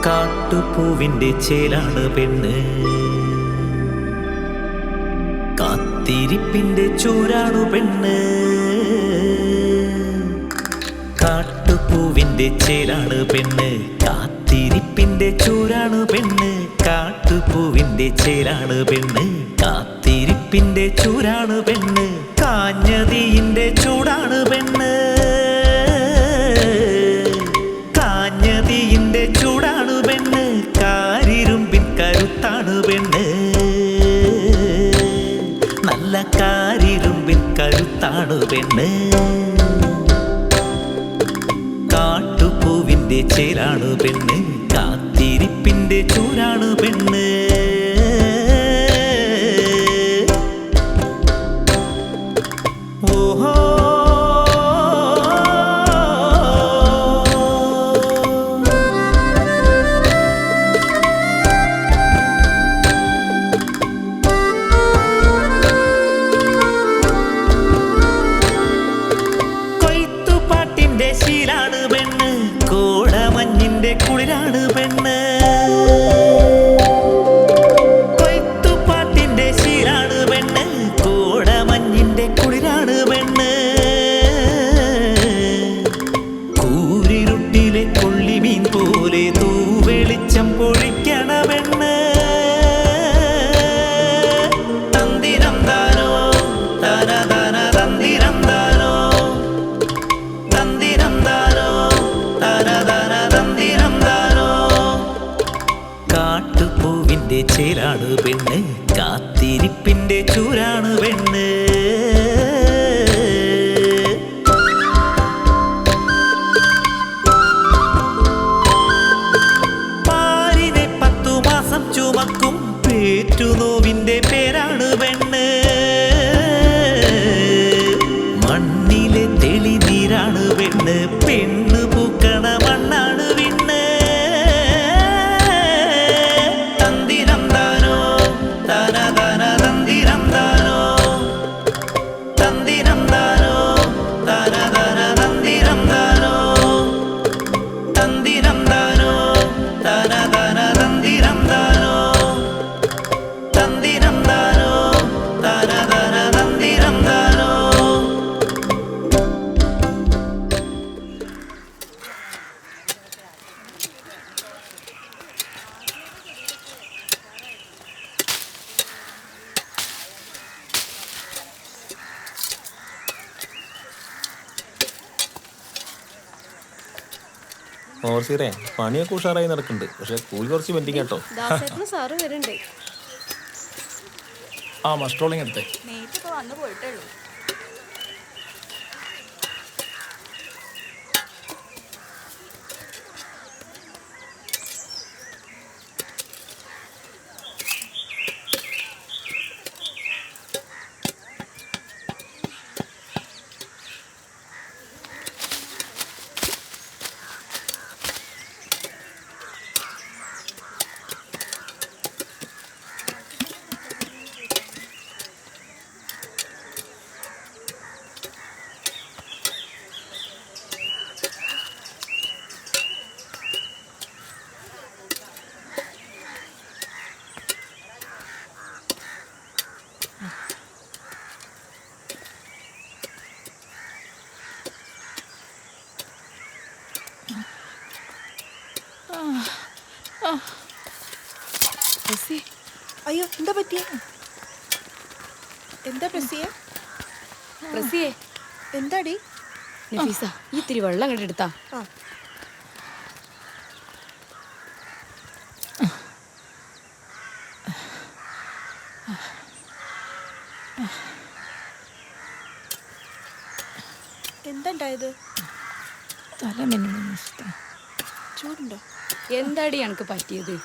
കാട്ടുപൂവിന്റെ ചേലാണ് പെണ്ണ്, കാത്തിരിപ്പിന്റെ ചൂരാണു പെണ്ണ്. കാട്ടുപൂവിന്റെ ചേലാണ് പെണ്ണ്, കാത്തിരിപ്പിന്റെ ചൂരാണു പെണ്ണ്. കാട്ടുപൂവിന്റെ ചേലാണ് പെണ്ണ്, കാത്തിരിപ്പിന്റെ ചൂരാണു പെണ്ണ്. കാഞ്ഞതീന്റെ ചൂടാണ് പെണ്ണ്, കാഞ്ഞതീന്റെ ചൂടാണു പെണ്ണ്. കാരിരുമ്പിൻ കരുത്താണ് പെണ്ണ്, നല്ല കാരിരുമ്പിൻ കരുത്താണ് പെണ്ണ്. കാട്ടുപൂവിന്റെ ചേലാണ് പെണ്ണ്, കാത്തിരിപ്പിന്റെ ചൂരാണ് പെണ്ണ്. ഓഹോ കൊയ്ത്തുപാട്ടിന്റെ ശീലാണ് പെണ്ണ്, കോടമഞ്ഞിന്റെ കുളിരാണ് പെണ്ണ്. കൊയ്ത്തുപാട്ടിന്റെ ശീലാണ് പെണ്ണ്, കോടമഞ്ഞിന്റെ കുളിരാണ് പെണ്ണ്. കൂരിരുട്ടിലെ കൊള്ളിമീൻ പോലെ തൂവെളിച്ചം പൊഴിക്കണ പെണ്ണ്. തന്തിരം താനോ തന തന തന്തിരം താനോ, തന്തിരം താനോ തന തന തന്തിരം താനോ. കാട്ടുപൂവിന്റെ ചേലാണ് പെണ്ണ്, കാത്തിരിപ്പിന്റെ ചൂരാണ് പെണ്ണ്. പാരിനെ 10 മാസം ചുമക്കും പേറ്റുനോവിന്റെ പേരാണ് പെണ്ണ്. മണ്ണിലെ തെളിനീരാണ് പെണ്ണ്, പെണ്ണ് പൂക്കണ മണ്ണാണ് വിണ്ണ്. തന്തിരം താനോ തന തന തന്തിരം താനോ, തന്തിരം താനോ തന തന തന്തിരം താനോ, തന്തിരം താനോ തന തന തന്തിരം താനോ, തന്തിരം താനോ തന തന തന്തിരം താനോ. ഓർസിറേ, പണിയൊക്കെ ഉഷാറായി നടക്കുന്നുണ്ട്. പക്ഷെ കൂലി കുറച്ച് പെൻഡിങ് കേട്ടോ. സാറ് വരുന്നുണ്ട്. ആ മസ്ട്രോളിങ് എടുത്തേ. വന്നു പോയിട്ടേ ഉള്ളൂ. അയ്യോ, എന്താ പറ്റിയ? എന്താ പ്രസിയെ? പ്രസിയെ, എന്താടി? നഫീസ, ഈ ഇത്തിരി വെള്ളം കണ്ടെടുത്താ. എന്താണ്ടായത്? ചൂടുണ്ടോ? എന്താടി എനിക്ക് പറ്റിയത്?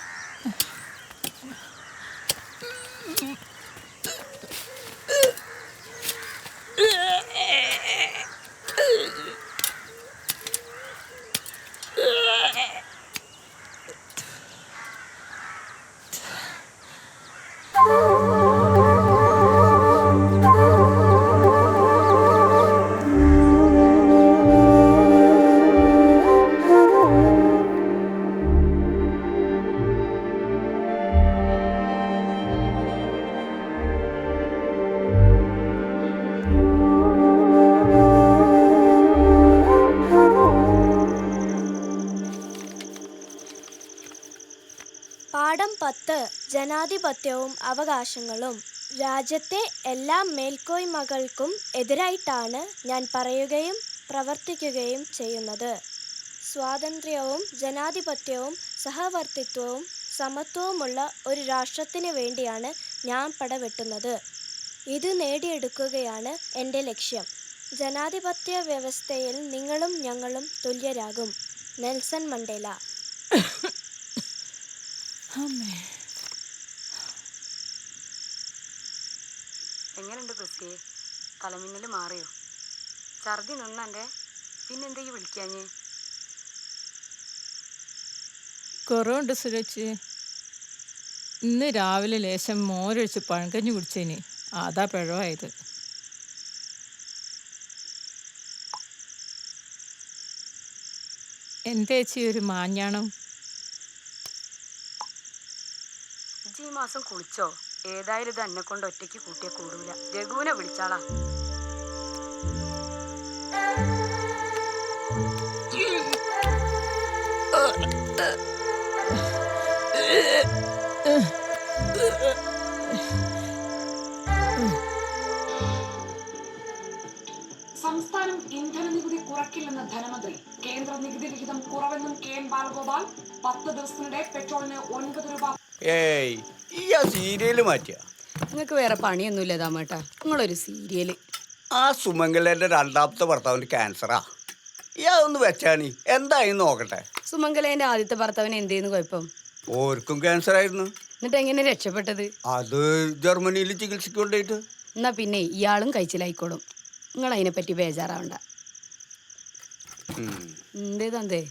ജനാധിപത്യവും അവകാശങ്ങളും രാജ്യത്തെ എല്ലാ മേൽക്കോയ്മകൾക്കും എതിരായിട്ടാണ് ഞാൻ പറയുകയും പ്രവർത്തിക്കുകയും ചെയ്യുന്നത്. സ്വാതന്ത്ര്യവും ജനാധിപത്യവും സഹവർത്തിത്വവും സമത്വവുമുള്ള ഒരു രാഷ്ട്രത്തിന് വേണ്ടിയാണ് ഞാൻ പടവെട്ടുന്നത്. ഇത് നേടിയെടുക്കുകയാണ് എൻ്റെ ലക്ഷ്യം. ജനാധിപത്യ വ്യവസ്ഥയിൽ നിങ്ങളും ഞങ്ങളും തുല്യരാകും. Nelson Mandela. എങ്ങനെയുണ്ട് പ്രസിയെ? തലമിന്നൽ മാറിയോ? ഛർദി നിന്നെ? പിന്നെന്താ ഈ വിളിക്കാഞ്ഞ്? കുറവുണ്ട് സുരേച്ച്. ഇന്ന് രാവിലെ ലേശം മോരൊഴിച്ച് പഴങ്കഞ്ഞി കുടിച്ചേന്, അതാ പിഴവായത്. എന്തേച്ചി ഒരു മാഞ്ഞാണം? ഈ മാസം കുളിച്ചോ? ഏതായാലും ഇത് എന്നെ കൊണ്ട് ഒറ്റയ്ക്ക് കൂട്ടിയ കൂടൂല. രഘുവിനെ വിളിച്ചാളാ. സംസ്ഥാനം ഇന്ധന നികുതി കുറയ്ക്കില്ലെന്ന് ധനമന്ത്രി. കേന്ദ്ര നികുതി വിഹിതം കുറവെന്നും കെ.എൻ. ബാലഗോപാൽ. 10 ദിവസത്തിനിടെ പെട്രോളിന് 9 രൂപ. സീരിയല് മാറ്റിയ നിങ്ങൾക്ക് വേറെ പണിയൊന്നുമില്ല ദാമേട്ടാ, നിങ്ങളൊരു സീരിയല്. ആ സുമംഗലന്റെ രണ്ടാമത്തെ ഭർത്താവിന് ക്യാൻസറാ. ഒന്ന് വെച്ചാണി എന്തായി നോക്കട്ടെ. സുമംഗലേന്റെ ആദ്യത്തെ ഭർത്താവിന് എന്തേന്ന് കുഴപ്പം? ഓർക്കും ക്യാൻസർ ആയിരുന്നു. എന്നിട്ട് എങ്ങനെ രക്ഷപ്പെട്ടത്? അത് ജർമ്മനിയിൽ ചികിത്സക്ക് കൊണ്ടുപോയിട്ട്. എന്നാ പിന്നെ ഇയാളും കഴിച്ചിലായിക്കോളും. നിങ്ങൾ അതിനെപ്പറ്റി ബേജാറാവണ്ട. എന്തേതേ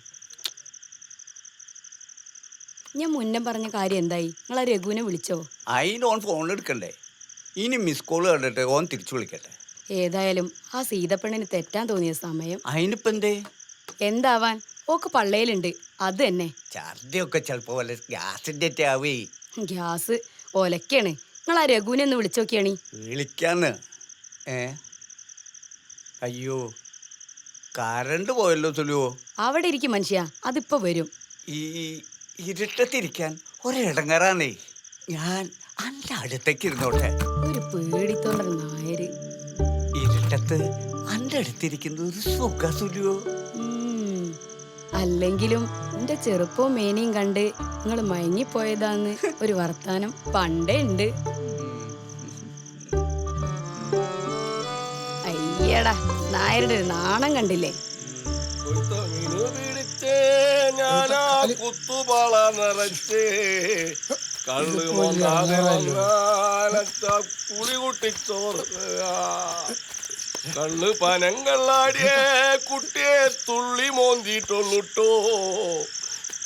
ഞാൻ മുന്നേ പറഞ്ഞ കാര്യം എന്തായി? നിങ്ങൾ ആ രഘുവിനെ വിളിച്ചോ? അതിന് ഓൻ ഫോൺ എടുക്കണ്ടേ? ഇനി മിസ് കോള് കണ്ടിട്ട് ഓൻ തിരിച്ചു വിളിക്കട്ടെ. ഏതായാലും ആ സീതപ്പെണ്ണിന് തെറ്റാൻ തോന്നിയ സമയം. അതിനിപ്പോ എന്തേ? എന്താവാൻ, ഓക്ക് പള്ളയിലുണ്ട്, അത് തന്നെ. ഛർദിയൊക്കെ ചെലപ്പോ വല്ല ഗ്യാസിന്റെ ആവേ. ഗ്യാസ് ഒലക്കാണ്. നിങ്ങൾ ആ രഘുവിനെ ഒന്ന് വിളിച്ചു നോക്കിയാണി. വിളിക്കാന്ന്? അയ്യോ, കറണ്ട് പോയല്ലോ സുലുവോ. അവിടെ ഇരിക്കും മനുഷ്യ, അതിപ്പോ വരും. ഈ ഇരുട്ടത്തിരിക്കാൻ ഒരിടങ്ങറാന്നേ. ഞാൻ അന്റെ അടുത്തേക്ക് ഇരുന്നോട്ടെ. ഒരു പേടിത്തോണ്ടൊരു നായര്. ഇരുട്ടത്ത് അന്റെ അടുത്തിരിക്കുന്നത് ഒരു സുഖ സുലുവോ. അല്ലെങ്കിലും എന്റെ ചെറുപ്പവും മേനിയും കണ്ട് നിങ്ങൾ മയങ്ങിപ്പോയതാന്ന് ഒരു വർത്താനം പണ്ടേ ഉണ്ട്. അയ്യടാ, നായരുടെ ഒരു നാണം കണ്ടില്ലേ? കുത്തുപാള നിറച്ച് കള്ള് കുളി കുട്ടിച്ചോറ് കള്ള് പനങ്കള്ളാടിയെ കുട്ടിയെ തുള്ളി മോന്തിയിട്ടുള്ളുട്ടോ.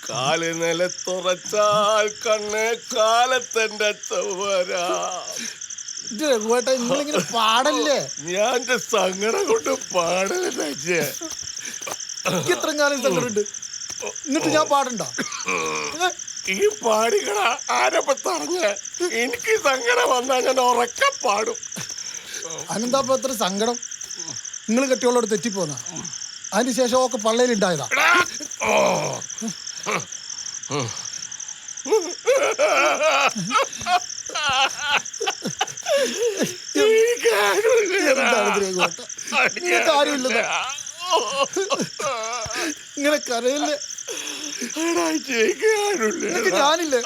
കാല് നിലത്തുറച്ചാൽ കണ്ണ് കാലത്തെന്റെ ചവരാ. പാടല്ലേ? ഞാൻ സങ്കടം കൊണ്ട് പാടല്ലേ. ഇത്രയും കാലം സങ്കടമുണ്ട്, എന്നിട്ട് ഞാൻ പാടണ്ട? ഈ പാടിക്കട ആരപ്പ പറഞ്ഞ എനിക്ക് സങ്കടം വന്നാൽ ഞാൻ ഉറക്കെ പാടും. അനന്താപ്പ എത്ര സങ്കടം? നിങ്ങൾ കെട്ടിയോളോട് തെറ്റിപ്പോന്ന അതിന് ശേഷം ഒക്കെ പള്ളയിലുണ്ടായതാ. കാര്യമില്ല, ഇങ്ങനെ കരയില്ലേ? ഞാനില്ലേ?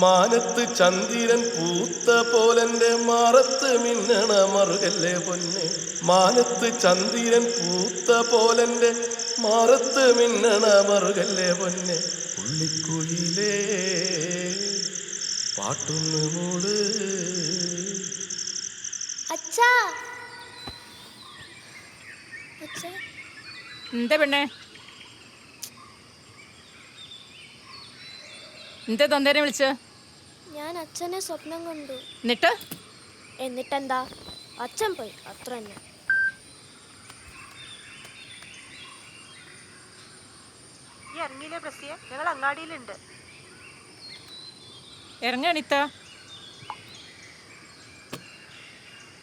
മാനത്ത് ചന്ദ്രൻ പൂത്ത പോലെന്റെ മാറത്ത് മിന്നണ മറുകല്ലേ പൊന്നെ. മാനത്ത് ചന്ദ്രൻ പൂത്ത പോലെന്റെ മാറത്ത് മിന്നണ മറുകല്ലേ പൊന്നെ. പുള്ളിക്കുയിലേ പാട്ടൊന്ന് മൂട്. അച്ഛാ, എന്താ പെണ്ണേ? എന്താ തൊന്തേനെ വിളിച്ച? ഞാൻ അച്ഛനെ സ്വപ്നം കണ്ടു. എന്നിട്ടെന്താ? അച്ഛൻ പോയി, അത്ര തന്നെ. ഇറങ്ങിയില്ലേ പ്രസിയെ? ഞങ്ങൾ അങ്ങാടിയിലുണ്ട്. ഇറങ്ങണിത്ത.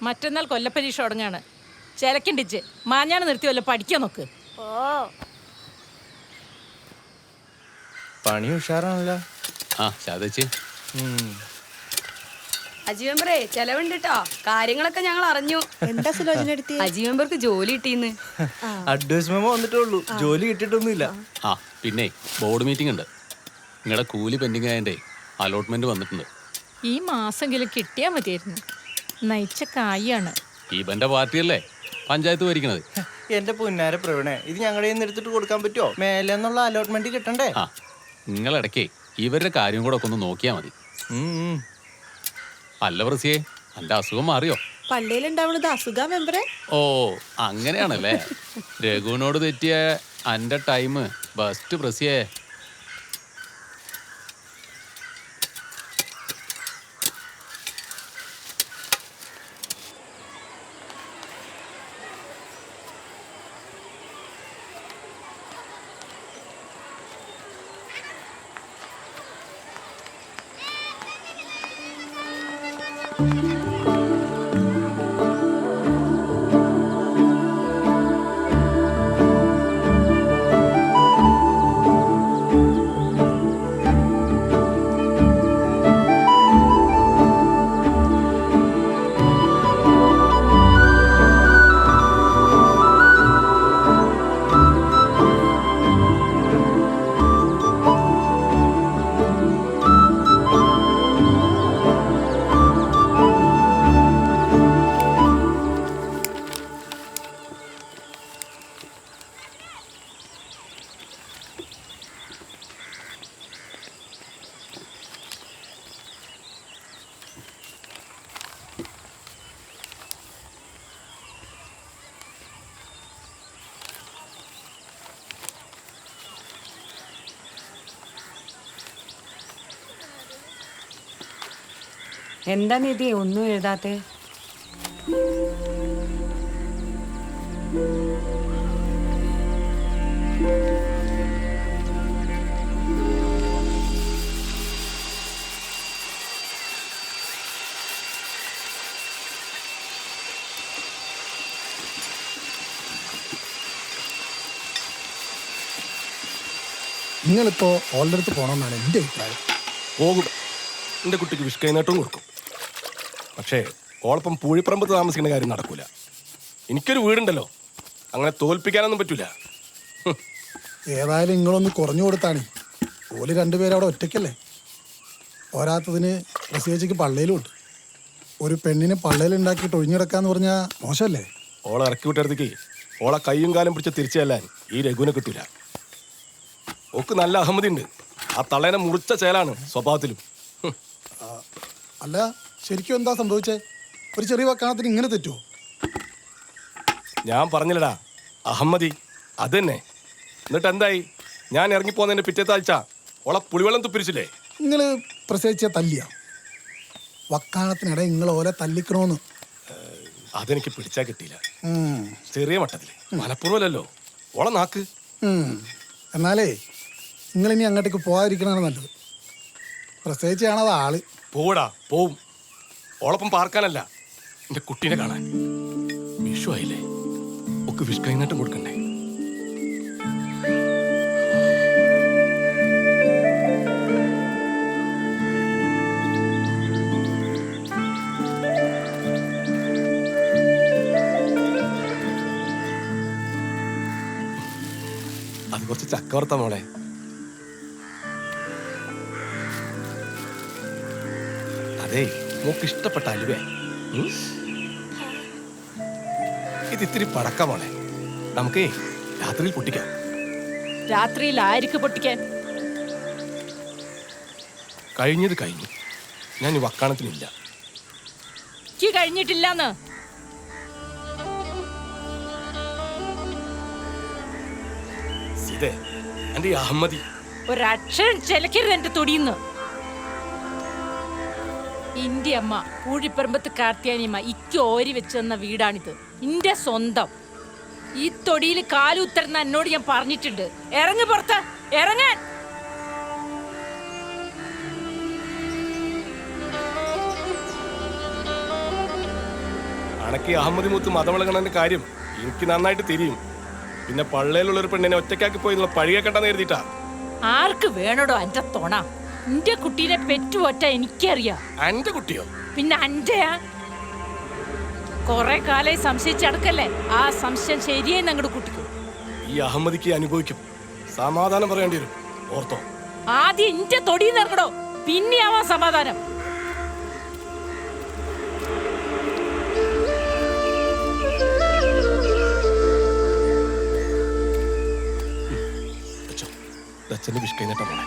മറ്റന്നാൾ കൊല്ലപ്പരീക്ഷ തുടങ്ങാണ്. ചിലക്കിണ്ടിച്ച് മാഞ്ഞാണ് നിർത്തി വല്ല പഠിക്കാൻ നോക്ക്. ഓ, പണി ഉഷാറാണല്ലോ. ആ ശാന്തേച്ചി, അജി മെമ്പറേ ചെലവുണ്ട് കേട്ടോ. കാര്യങ്ങളൊക്കെ ഞങ്ങൾ അറിഞ്ഞു. എന്താ സുലോചന എടുത്തി? അജി മെമ്പർക്ക് ജോലി കിട്ടിയെന്ന്. അഡ്വൈസ് മെമ്മോ വന്നിട്ടേ ഉള്ളൂ, ജോലി കിട്ടിയിട്ടൊന്നുമില്ല. ആ പിന്നെ ബോർഡ് മീറ്റിംഗ് ഉണ്ട്. നിങ്ങളുടെ കൂലി പെൻഡിങ് ആയതിൻ്റെ അലോട്ട്മെന്റ് വന്നിട്ടുണ്ട്. ഈ മാസമെങ്കിലും കിട്ടിയാൽ മതിയായിരുന്നു. നയിച്ച കായാണ്. ഇവന്റെ പാർട്ടിയല്ലേ പഞ്ചായത്ത് ഭരിക്കണത്. എന്റെ പൊന്നാര പ്രവീണേ, ഇത് ഞങ്ങളുടെ കയ്യിൽ നിന്ന് എടുത്തിട്ട് കൊടുക്കാൻ പറ്റുമോ? മേലെന്നുള്ള അലോട്ട്മെന്റ് കിട്ടണ്ടേ? ആ നിങ്ങളിടയ്ക്ക് ഇവരുടെ കാര്യം കൂടെ ഒക്കെ ഒന്ന് നോക്കിയാൽ മതി. അല്ല പ്രസിയെ, എൻ്റെ അസുഖം മാറിയോ? പള്ളിയിലുണ്ടാവുന്നത് അസുഖ മെമ്പറെ. ഓ അങ്ങനെയാണല്ലേ. രഘുവിനോട് തെറ്റിയ എൻ്റെ ടൈം ബെസ്റ്റ് പ്രസിയെ. എന്താ നിധി ഒന്നും എഴുതാത്തെ? നിങ്ങളിപ്പോ ഓളുടെ അടുത്ത് പോകണമെന്നാണ് എൻ്റെ അഭിപ്രായം. പോകും. എൻ്റെ കുട്ടിക്ക് വിഷ്കൈനേട്ടവും കൊടുക്കും. പക്ഷേ ഓളപ്പം പൂഴിപ്പറമ്പത്ത് താമസിക്കുന്ന കാര്യം നടക്കൂല. എനിക്കൊരു വീടുണ്ടല്ലോ, അങ്ങനെ തോൽപ്പിക്കാനൊന്നും പറ്റൂല. ഏതായാലും നിങ്ങളൊന്ന് കുറഞ്ഞു കൊടുത്താണ്. ഓല് രണ്ടുപേരും അവിടെ ഒറ്റയ്ക്കല്ലേ. പോരാത്തതിന് പ്രസേച്ചിക്ക് പള്ളയിലും ഉണ്ട്. ഒരു പെണ്ണിനെ പള്ളയിലുണ്ടാക്കിയിട്ട് ഒഴിഞ്ഞിടക്കാന്ന് പറഞ്ഞാൽ മോശമല്ലേ? ഓളെ ഇറക്കി വിട്ടടുത്തേക്ക് ഓളെ കയ്യും കാലം പിടിച്ച് തിരിച്ചു ചെല്ലാൻ ഈ രഘുവിനെ കിട്ടൂല. ഓക്ക് നല്ല അഹമ്മതി ഉണ്ട്. ആ തള്ളേനെ മുറിച്ച ചേലാണ് സ്വഭാവത്തിലും. അല്ല, ശരിക്കും എന്താ സംഭവിച്ചേ? ഒരു ചെറിയ വക്കാണത്തിന് ഇങ്ങനെ തെറ്റുമോ? ഞാൻ പറഞ്ഞില്ലടാ, അഹമ്മതി അത് തന്നെ. എന്നിട്ട് എന്തായി? ഞാൻ ഇറങ്ങിപ്പോന്നതിന്റെ പിറ്റേത്തെ ആഴ്ച ഓളെ പുളിവെള്ളം തുപ്പിരിച്ചില്ലേ? നിങ്ങൾ പ്രസവിച്ച തല്ലിയ വക്കാണത്തിനിടെ നിങ്ങൾ ഓലെ തല്ലിക്കണോന്ന്. അതെനിക്ക് പിടിച്ചാ കിട്ടിയില്ല. ചെറിയ മട്ടത്തില്, മനഃപൂർവ്വമല്ലല്ലോ. ഓളെ നാക്ക്. എന്നാലേ നിങ്ങളിനി അങ്ങോട്ടേക്ക് പോകാതിരിക്കണതാണ് നല്ലത്. പ്രസവിച്ചാണത് ആള്. പോടാ, പോവും. ഓളപ്പം പാർക്കാനല്ല, എന്റെ കുട്ടീനെ കാണാൻ. വിഷു ആയില്ലേ, ഒക്കെ വിഷ് കൈനീട്ടം കൊടുക്കണ്ടേ? അത് കുറച്ച് ചക്ക വറുത്ത മോളെ. അതേ, മോക്ക് ഇഷ്ടപ്പെട്ട അലുവേ. ഇത് ഇത്തിരി പടക്ക മോളെ, നമുക്കേ രാത്രിയിൽ പൊട്ടിക്കാം. രാത്രിയിൽ ആർക്ക് പൊട്ടിക്കാൻ? കഴിഞ്ഞത് കഴിഞ്ഞു. ഞാൻ ഈ വക്കാണത്തിനില്ല. കഴിഞ്ഞിട്ടില്ലെന്ന് സീതേ, എന്റെ ഈ അഹമ്മതി ഒരക്ഷരം ചെലക്കരുത് എന്റെ തൊടിയുന്ന്. ഇന്റെ അമ്മ പൂഴിപ്പറമ്പത്ത് കാർത്തിയാനിയമ്മ ഇക്ക് ഓരി വെച്ച് തന്ന വീടാണിത്. ഇന്റെ സ്വന്തം. ഈ തൊടിയിൽ കാലുത്തരുന്ന എന്നോട് ഞാൻ പറഞ്ഞിട്ടുണ്ട്. ഇറങ്ങി പുറത്ത്, ഇറങ്ങാൻ. അണക്ക് അഹമ്മദി മൂത്ത് മതമിളകണന്റെ കാര്യം എനിക്ക് നന്നായിട്ട് തിരിയും. പിന്നെ പള്ളയിലുള്ളൊരു പെണ്ണിനെ ഒറ്റയ്ക്കാക്കി പോയി എന്നുള്ള പഴിയെ കെട്ടാന്ന് എഴുതിട്ടാ. ആർക്ക് വേണോടോ അന്റെ തോണ? എന്റെ കുട്ടീനെ പെറ്റുപൊറ്റ എനിക്കറിയാം. എന്റെ കുട്ടിയോ? പിന്നെ അന്റെയാ? കൊറേ കാലായി സംശയിച്ചടക്കല്ലേ? ആ സംശയം ശരിയായി ഞങ്ങളുടെ കുട്ടിക്ക്. ഈ അഹമ്മദിക്ക് അനുഭവിക്കും. സമാധാനം പറയേണ്ടി വരും, ഓർത്തോ. ആദ്യം എന്റെ തൊടിയിൽ നിറങ്ങടോ, പിന്നെയാവാ സമാധാനം. അച്ഛന്റെ വിഷ്കൈനേട്ടാ പോണേ.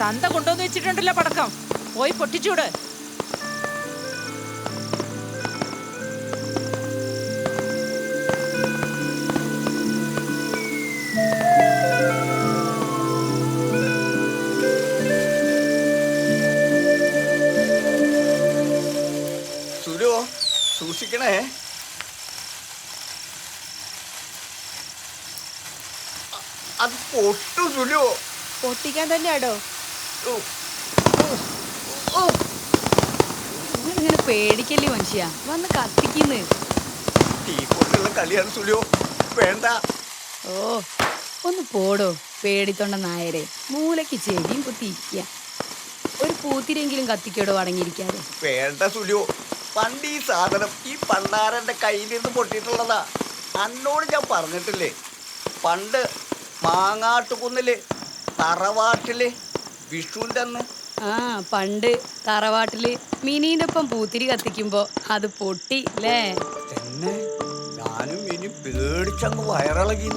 തന്ത കൊണ്ടുവന്ന് വെച്ചിട്ടുണ്ടല്ലോ പടക്കം, പോയി പൊട്ടിച്ചൂട്. സുരോ, സൂക്ഷിക്കണേ. അത് പൊട്ടു സുലോ. പൊട്ടിക്കാൻ തന്നെയാടോ. ഇങ്ങനെ പേടിക്കല്ലേ മനുഷ്യ, വന്ന് കത്തിക്കുന്നു. തീ കൊണ്ടുള്ള കളിയാണ് സുലോ, വേണ്ട. ഓ ഒന്ന് പോടോ പേടിത്തൊണ്ട നായരെ. മൂലയ്ക്ക് ചെടിയും കുത്തിയിരിക്കുക. ഒരു പൂത്തിരെങ്കിലും കത്തിക്കോടോ അടങ്ങിയിരിക്കാതെ. വേണ്ട സുലോ, പണ്ട് ഈ സാധനം ഈ പണ്ടാരന്റെ കയ്യിൽ നിന്ന് പൊട്ടിയിട്ടുള്ളതാ. അന്നോട് ഞാൻ പറഞ്ഞിട്ടില്ലേ, പണ്ട് മാങ്ങാട്ടുകുന്നില് തറവാട്ടില് വിഷുവിൻ്റെ അന്ന്. ആ പണ്ട് തറവാട്ടില് മിനീന്റെ ഒപ്പം പൂത്തിരി കത്തിക്കുമ്പോ അത് പൊട്ടി അല്ലേ? എന്നെ ഞാനും ഇനി പേടിച്ചങ്ങ് വയറിളകി.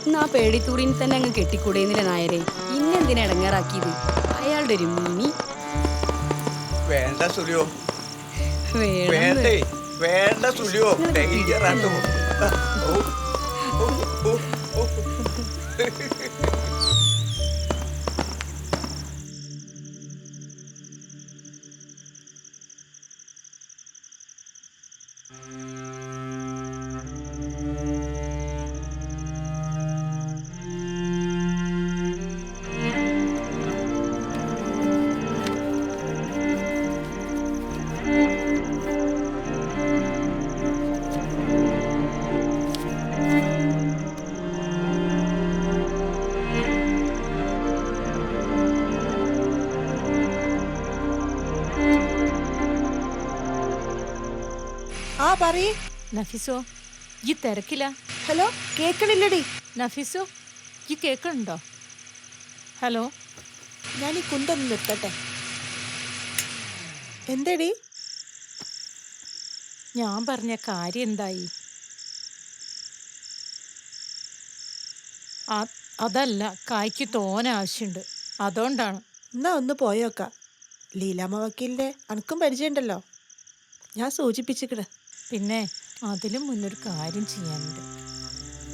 എന്നാ പേടിത്തൂറിന് തന്നെ അങ്ങ് കെട്ടിക്കൂടെന്നില്ല നായരെ. ഇന്നെന്തിനാ ഇടങ്ങേറാക്കിയത്? അയാളുടെ ഒരു മിനി. വേണ്ട സുലിയോ, വേണം. വേണ്ട സുലിയോ, ഡേഞ്ചറാട്ടോ. ആ പറയ് നഫീസോ, ഈ തിരക്കില്ല? ഹലോ, കേക്കണില്ലടി. നഫീസോ, ഈ കേൾക്കണുണ്ടോ? ഹലോ, ഞാൻ ഈ കുന്തൊന്ന് നിർത്തട്ടെ. എന്തേടി? ഞാൻ പറഞ്ഞ കാര്യം എന്തായി? അതല്ല, കായ്ക്ക് തോന ആവശ്യമുണ്ട്, അതുകൊണ്ടാണ്. എന്നാ ഒന്ന് പോയോക്കാം. ലീലാമ്മ വക്കീലിന്റെ അനക്കും പരിചയമുണ്ടല്ലോ, ഞാൻ സൂചിപ്പിച്ചിക്കണ്. പിന്നെ അതിലും മുന്നൊരു കാര്യം ചെയ്യാനുണ്ട്.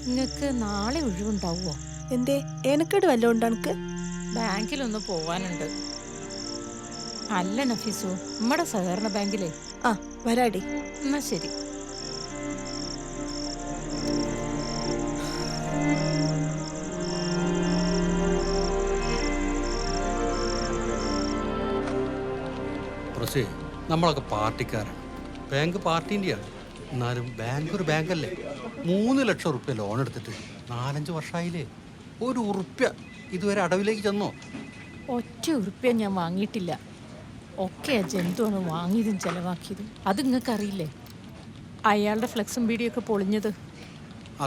നിങ്ങൾക്ക് നാളെ ഒഴിവുണ്ടാവുമോ? എന്തേ, ഏനക്കേട് വല്ലതും ഉണ്ടോ എനിക്ക്? ബാങ്കിലൊന്ന് പോവാനുണ്ട്. അല്ല നഫീസു, നമ്മുടെ സഹകരണ ബാങ്കിലേ. ആ വരാടി. എന്നാ ശരി. നമ്മളൊക്കെ പാർട്ടിക്കാരാണ്, ബാങ്ക് പാർട്ടീൻ്റെയാണ്. എന്നാലും ബാങ്ക് ഒരു ബാങ്കല്ലേ. 3 ലക്ഷം റുപ്യ ലോൺ എടുത്തിട്ട് 4-5 വർഷമായില്ലേ. 1 ഉറുപ്യ ഇതുവരെ അടവിലേക്ക് ചെന്നോ? ഒറ്റ ഉറുപ്പ്യ ഞാൻ വാങ്ങിയിട്ടില്ല. ഒക്കെ ജന്തുവാണ് വാങ്ങിയതും ചെലവാക്കിയതും. അത് നിങ്ങൾക്കറിയില്ലേ? അയാളുടെ ഫ്ലെക്സും ബീഡിയൊക്കെ പൊളിഞ്ഞത്.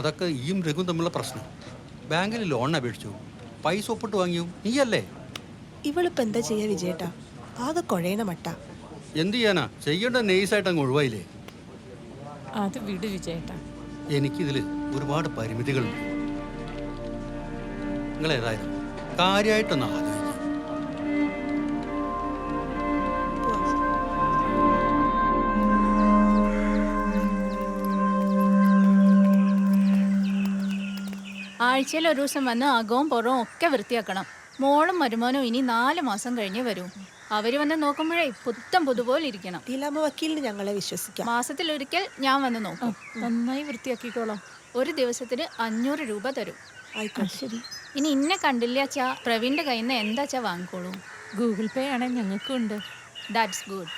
അതൊക്കെ ഈയും രഘുവും തമ്മിലുള്ള പ്രശ്നം. ബാങ്കിൽ ലോൺ അപേക്ഷിച്ചു, പൈസ ഒപ്പിട്ട് വാങ്ങിയോ നീയല്ലേ? ഇവളിപ്പോൾ എന്താ ചെയ്യാ വിജയേട്ടാ? ആകെ കുഴയണ മട്ട. എന്ത് ചെയ്യാനാ, ചെയ്യേണ്ട നെയ്സായിട്ട് അങ്ങ് ഒഴിവായില്ലേ. അത് വിട് വിജയേട്ടാ. എനിക്കിതിൽ ഒരുപാട് പരിമിതികളുണ്ട്. നിങ്ങൾ ഏതായാലും കാര്യമായിട്ടൊന്ന് ആലോചിക്കും. ആഴ്ചയിൽ ഒരു ദിവസം വന്ന് അകവും പുറവും ഒക്കെ വൃത്തിയാക്കണം. മോളും മരുമോനും ഇനി 4 മാസം കഴിഞ്ഞ് വരൂ. അവര് വന്ന് നോക്കുമ്പോഴേ പുതുപോലെ ഇരിക്കണം. ലീലാമ്മ വക്കീലിന് ഞങ്ങളെ വിശ്വസിക്കാം. മാസത്തിലൊരിക്കൽ ഞാൻ വന്ന് നോക്കും. നന്നായി വൃത്തിയാക്കിക്കോളാം. ഒരു ദിവസത്തിന് 500 രൂപ തരും. ആയിക്കോട്ടെ. ശരി. ഇനി ഇന്നെ കണ്ടില്ലാച്ചാ പ്രവീണിന്റെ കയ്യിൽ നിന്ന് എന്താച്ചാ വാങ്ങിക്കോളൂ. ഗൂഗിൾ പേ ആണേ ഞങ്ങൾക്കും ഉണ്ട്. That's good.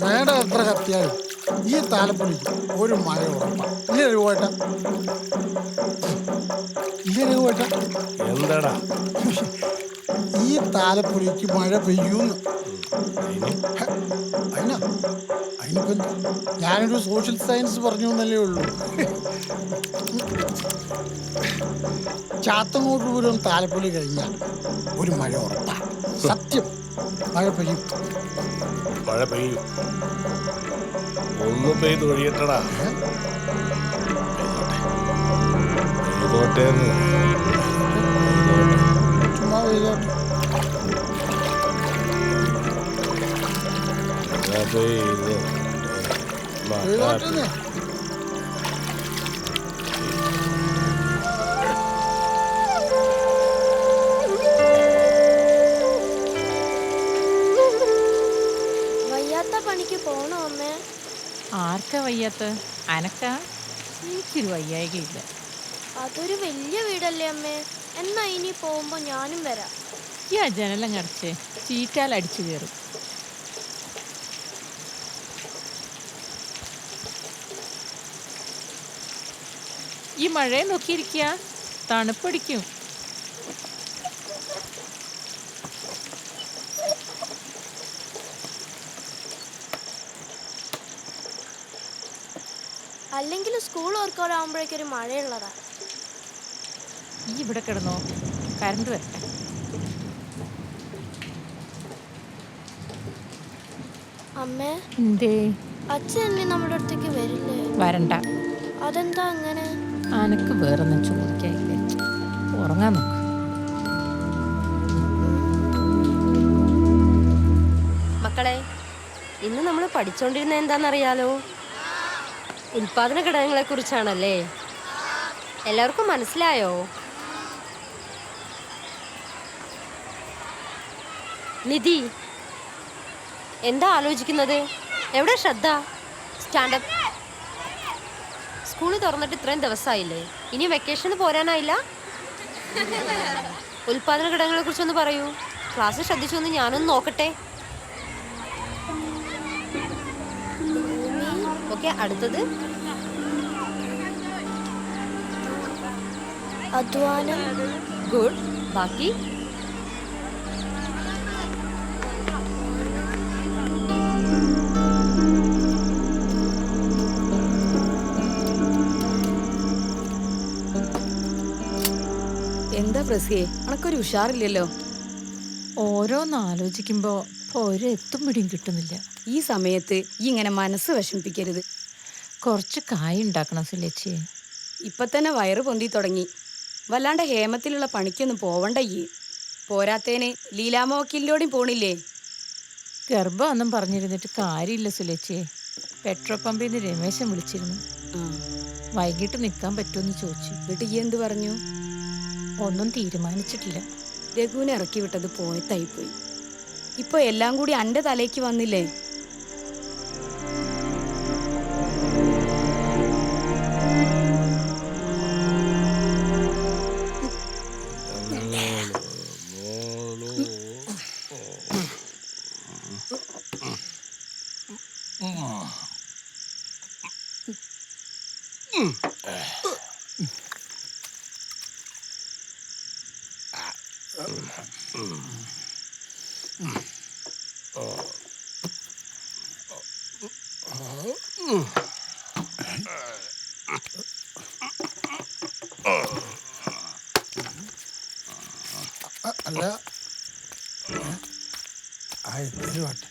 മേടം എത്ര കത്തിയാലും ഈ താലപ്പൊലിക്ക് ഒരു മഴ ഉറപ്പാ. ഇല്ലേ രഘുവേട്ട? ഇല്ലേ രഘുവേട്ട? എന്താടാ ഈ താലപ്പൊലിക്ക് മഴ പെയ്യൂന്ന്. അതിനാ അതിനിപ്പോ ഞാനൊരു സോഷ്യൽ സയൻസ് പറഞ്ഞു എന്നല്ലേ ഉള്ളൂ. ചാത്തങ്ങോട്ടുപുരം താലപ്പൊലി കഴിഞ്ഞാൽ ഒരു മഴ ഉറപ്പാ. സത്യം, മഴ പെയ്യും. മഴ പെയ്യും. ഒന്ന് പെയ്ത് ഒഴിയട്ടടാ. പെയ്തോട്ടെ. ചുമ്മാ പെയ്തോട്ടെ. പെയ്തോട്ടെ. വയ്യാത്ത പണിക്ക് പോണോ അമ്മേ? ആർക്കാ വയ്യാത്ത? അനക്കാ? എനിക്കൊരു വയ്യായികയില്ല. അതൊരു വലിയ വീടല്ലേ അമ്മേ? എന്നാ ഇനി പോകുമ്പോ ഞാനും വരാം. ഈ ആ ജനലം കടച്ചേ, ചീറ്റാൽ അടിച്ചു കയറും. ഈ മഴയെ നോക്കിയിരിക്കുക, തണുപ്പടിക്കും. അല്ലെങ്കിൽ സ്കൂൾ ഓർക്കോടാകുമ്പോഴേക്കൊരു മഴയുള്ളതാ. ഈ ഇവിടെ കിടന്നോ, കറണ്ട് വരട്ടെ. അമ്മേ, എന്തേ? അച്ഛൻ എന്നെ നമ്മുടെ അടുത്തേക്ക് വരില്ലേ? വരണ്ട. അതെന്താ അങ്ങനെ? അനക്ക് വേറൊന്നും ചോദിക്കാനില്ലേ, ഉറങ്ങാൻ നോക്ക്. മക്കളെ, ഇന്ന് നമ്മൾ പഠിച്ചുകൊണ്ടിരുന്നത് എന്താണെന്നറിയാലോ? ഉൽപാദന ഘടകങ്ങളെ കുറിച്ചാണല്ലേ. എല്ലാവർക്കും മനസ്സിലായോ? നിധി, എന്താ ആലോചിക്കുന്നത്? എവിടെ ശ്രദ്ധ? സ്റ്റാൻഡപ്പ്. സ്കൂൾ തുറന്നിട്ട് ഇത്രയും ദിവസമായില്ലേ, ഇനി വെക്കേഷന് പോരാനായില്ല? ഉൽപാദന ഘടകങ്ങളെ കുറിച്ചൊന്ന് പറയൂ. ക്ലാസ് ശ്രദ്ധിച്ചൊന്ന് ഞാനൊന്ന് നോക്കട്ടെ. ഓക്കെ, അടുത്തത് അധ്വാനം. ഗുഡ്. ബാക്കി? എന്താ പ്രസിയെ, അനക്കൊരു ഉഷാറില്ലല്ലോ. ഓരോന്ന് ആലോചിക്കുമ്പോ ഒരു എത്തും പിടിയും കിട്ടുന്നില്ല. ഈ സമയത്ത് ഈ ഇങ്ങനെ മനസ്സ് വിഷമിപ്പിക്കരുത്. കുറച്ച് കായ ഉണ്ടാക്കണം സുലേച്ചിയെ. ഇപ്പൊ തന്നെ വയറ് പൊന്തി തുടങ്ങി. വല്ലാണ്ട് ഹേമത്തിലുള്ള പണിക്കൊന്നും പോവണ്ട. ഈ പോരാത്തേന് ലീലാമ്മ വക്കീലിനോടും പോണില്ലേ? ഗർഭമൊന്നും പറഞ്ഞിരുന്നിട്ട് കാര്യമില്ല സുലേച്ചിയെ. പെട്രോൾ പമ്പിൽ നിന്ന് രമേശൻ വിളിച്ചിരുന്നു. വൈകിട്ട് നിൽക്കാൻ പറ്റുമെന്ന് ചോദിച്ചു. എന്നിട്ട് ഈ എന്ത് പറഞ്ഞു? ഒന്നും തീരുമാനിച്ചിട്ടില്ല. രഘുവിനെ ഇറക്കി വിട്ടത് പോയത്തായിപ്പോയി. ഇപ്പൊ എല്ലാം കൂടി അന്റെ തലേക്ക് വന്നില്ലേ? അല്ല, ആ എന്തേലും ആട്ടെ.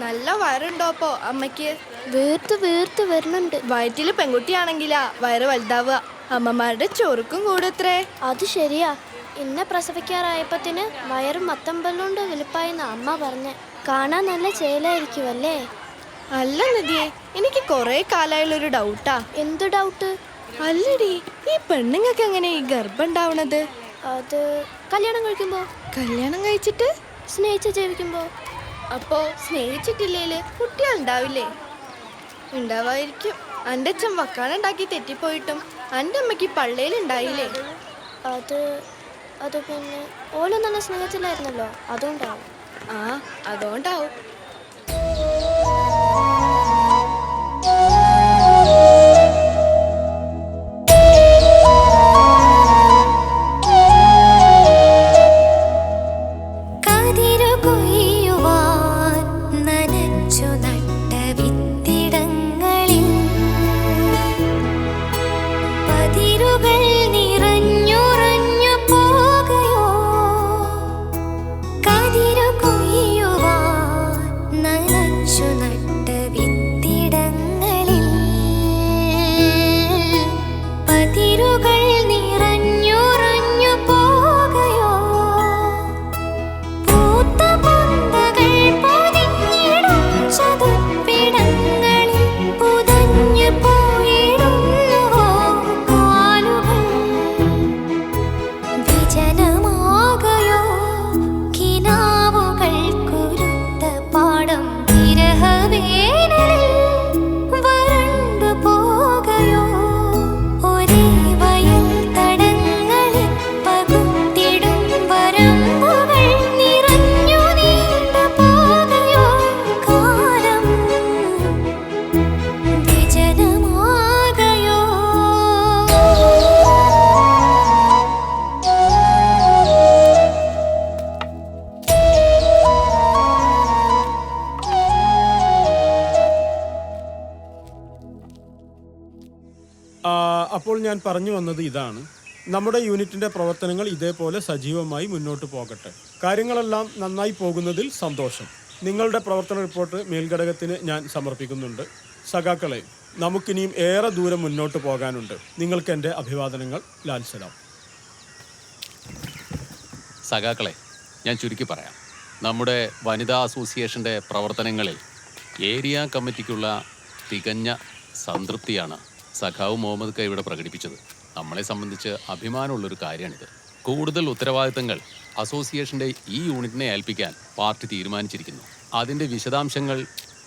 നല്ല വയറുണ്ടോപ്പോ അമ്മയ്ക്ക്? വീർത്ത് വീർത്ത് വരുന്നുണ്ട്. വയറ്റില് പെൺകുട്ടിയാണെങ്കിലാ വയറ് വലുതാവുക. അമ്മമാരുടെ ചൊറുക്കും കൂടത്രേ. അത് ശരിയാ. എന്നെ പ്രസവിക്കാറായപ്പത്തിന് വയറ് മത്തമ്പല്ലുകൊണ്ട് വലുപ്പായെന്ന് അമ്മ പറഞ്ഞേ. കാണാൻ നല്ല ചേലായിരിക്കുമല്ലേ? അല്ല നിധിയെ, എനിക്ക് കുറെ കാലായുള്ളൊരു ഡൗട്ടാ. എന്ത് ഡൗട്ട്? അല്ലടി, ഈ പെണ്ണുങ്ങൾക്ക് എങ്ങനെ ഈ ഗർഭം ഉണ്ടാവണത്? അത് കല്യാണം കഴിക്കുമ്പോ. കല്യാണം കഴിച്ചിട്ട് സ്നേഹിച്ച് ജീവിക്കുമ്പോ. അപ്പോ സ്നേഹിച്ചിട്ടില്ലേല് കുട്ടികൾ ഉണ്ടാവില്ലേ? ഉണ്ടാവായിരിക്കും. എൻ്റെ അച്ഛൻ വക്കാനുണ്ടാക്കി തെറ്റിപ്പോയിട്ടും എൻ്റെ അമ്മയ്ക്ക് പള്ളയിൽ ഉണ്ടായില്ലേ? അത് പിന്നെ ഓലൊന്നും തന്നെ സ്നേഹിച്ചില്ലായിരുന്നല്ലോ, അതുകൊണ്ടാവും. ആ, അതുകൊണ്ടാവും. നനച്ചു നട്ട അപ്പോൾ ഞാൻ പറഞ്ഞു വന്നത് ഇതാണ്. നമ്മുടെ യൂണിറ്റിന്റെ പ്രവർത്തനങ്ങൾ ഇതേപോലെ സജീവമായി മുന്നോട്ട് പോകട്ടെ. കാര്യങ്ങളെല്ലാം നന്നായി പോകുന്നതിൽ സന്തോഷം. നിങ്ങളുടെ പ്രവർത്തന റിപ്പോർട്ട് മേൽഘടകത്തിന് ഞാൻ സമർപ്പിക്കുന്നുണ്ട്. സഖാക്കളെ, നമുക്കിനിയും ഏറെ ദൂരം മുന്നോട്ട് പോകാനുണ്ട്. നിങ്ങൾക്ക് എൻ്റെ അഭിവാദനങ്ങൾ. ലാൽ സലാം. സഖാക്കളെ, ഞാൻ ചുരുക്കി പറയാം. നമ്മുടെ വനിതാ അസോസിയേഷൻ്റെ പ്രവർത്തനങ്ങളിൽ ഏരിയ കമ്മിറ്റിക്കുള്ള തികഞ്ഞ സംതൃപ്തിയാണ് സഖാവ് മുഹമ്മദ് ക ഇവിടെ പ്രകടിപ്പിച്ചത്. നമ്മളെ സംബന്ധിച്ച് അഭിമാനമുള്ളൊരു കാര്യമാണിത്. കൂടുതൽ ഉത്തരവാദിത്തങ്ങൾ അസോസിയേഷൻ്റെ ഈ യൂണിറ്റിനെ ഏൽപ്പിക്കാൻ പാർട്ടി തീരുമാനിച്ചിരിക്കുന്നു. അതിൻ്റെ വിശദാംശങ്ങൾ,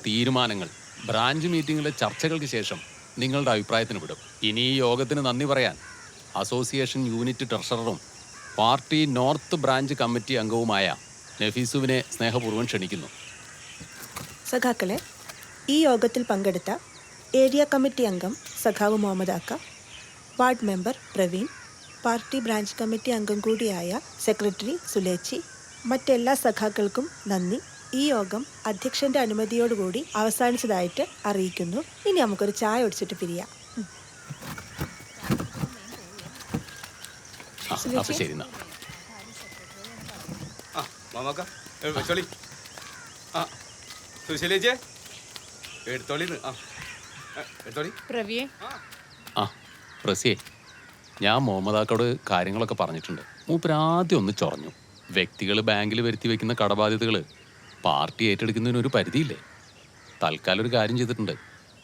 തീരുമാനങ്ങൾ ബ്രാഞ്ച് മീറ്റിങ്ങിലെ ചർച്ചകൾക്ക് ശേഷം നിങ്ങളുടെ അഭിപ്രായത്തിന് വിടും. ഇനി ഈ യോഗത്തിന് നന്ദി പറയാൻ അസോസിയേഷൻ യൂണിറ്റ് ട്രഷററും പാർട്ടി നോർത്ത് ബ്രാഞ്ച് കമ്മിറ്റി അംഗവുമായ നഫീസുവിനെ സ്നേഹപൂർവ്വം ക്ഷണിക്കുന്നു. സഖാക്കളെ, ഈ യോഗത്തിൽ പങ്കെടുത്ത ഏരിയ കമ്മിറ്റി അംഗം സഖാവ് മുഹമ്മദ് ആക്ക, ward member Praveen, party branch committee അംഗം കൂടിയായ സെക്രട്ടറി സുലേച്ചി, മറ്റെല്ലാ സഖാക്കൾക്കും നന്ദി. ഈ യോഗം അധ്യക്ഷന്റെ അനുമതിയോടുകൂടി അവസാനിച്ചതായിട്ട് അറിയിക്കുന്നു. ഇനി നമുക്കൊരു ചായ ഒടിച്ചിട്ട് പിരിയാം. ശരി. പ്രസിയെ, ഞാൻ മുഹമ്മദാക്കോട് കാര്യങ്ങളൊക്കെ പറഞ്ഞിട്ടുണ്ട്. മൂപ്പര് ആദ്യം ഒന്ന് ചൊറഞ്ഞു. വ്യക്തികൾ ബാങ്കിൽ വരുത്തി വെക്കുന്ന കടബാധ്യതകൾ പാർട്ടി ഏറ്റെടുക്കുന്നതിന് ഒരു പരിധിയില്ലേ? തൽക്കാലം ഒരു കാര്യം ചെയ്തിട്ടുണ്ട്.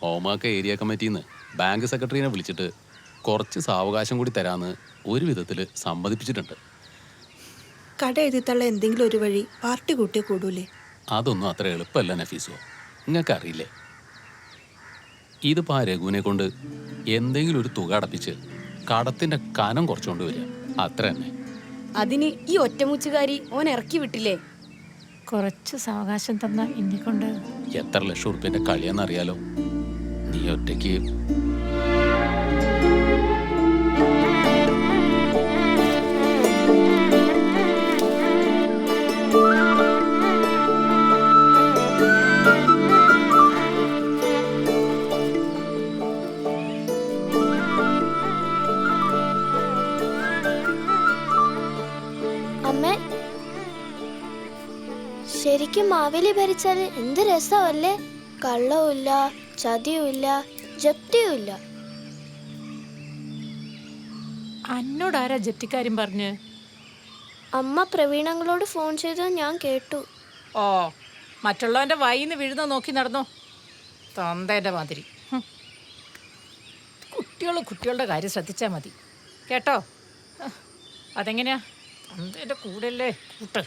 ഓമാക്ക ഏരിയ കമ്മിറ്റിയിൽ നിന്ന് ബാങ്ക് സെക്രട്ടറിനെ വിളിച്ചിട്ട് കുറച്ച് സാവകാശം കൂടി തരാമെന്ന് ഒരു വിധത്തിൽ സമ്മതിപ്പിച്ചിട്ടുണ്ട്. കട എഴുതിത്തള്ള എന്തെങ്കിലും ഒരു വഴി പാർട്ടി കൂട്ടിയെ കൂടൂലേ? അതൊന്നും അത്ര എളുപ്പമല്ല നഫീസോ, നിങ്ങൾക്ക് അറിയില്ലേ? ഇതിപ്പോൾ ആ രഘുവിനെ കൊണ്ട് എന്തെങ്കിലും ഒരു തുക അടപ്പിച്ച് കടത്തിന്റെ കനം കുറച്ചുകൊണ്ട് വരിക, അത്ര തന്നെ. അതിന് ഈ ഒറ്റമൂച്ചുകാരി ഓൻ ഇറക്കി വിട്ടില്ലേ? കുറച്ച് സാവകാശം തന്ന എന്നെക്കൊണ്ട് എത്ര ലക്ഷം ഉറുപ്പ്യന്റെ കളിയാന്നറിയാലോ. നീ ഒറ്റയ്ക്ക് ശരിക്കും മാവേലി ഭരിച്ചാൽ എന്ത് രസമല്ലേ? കള്ളവുമില്ല, ചതിയുമില്ല, ജപ്തിയുമില്ല. അന്നോടാരാ ജപ്തിക്കാരും പറഞ്ഞ്? അമ്മ പ്രവീണങ്ങളോട് ഫോൺ ചെയ്തത് ഞാൻ കേട്ടു. ഓ, മറ്റുള്ളവന്റെ വായിന്ന് വീഴുന്ന നോക്കി നടന്നോ, തന്തേന്റെ മാതിരി. കുട്ടികളുടെ കാര്യം ശ്രദ്ധിച്ചാൽ മതി കേട്ടോ. അതെങ്ങനെയാ? തന്തേന്റെ കൂടല്ലേ കൂട്ട്.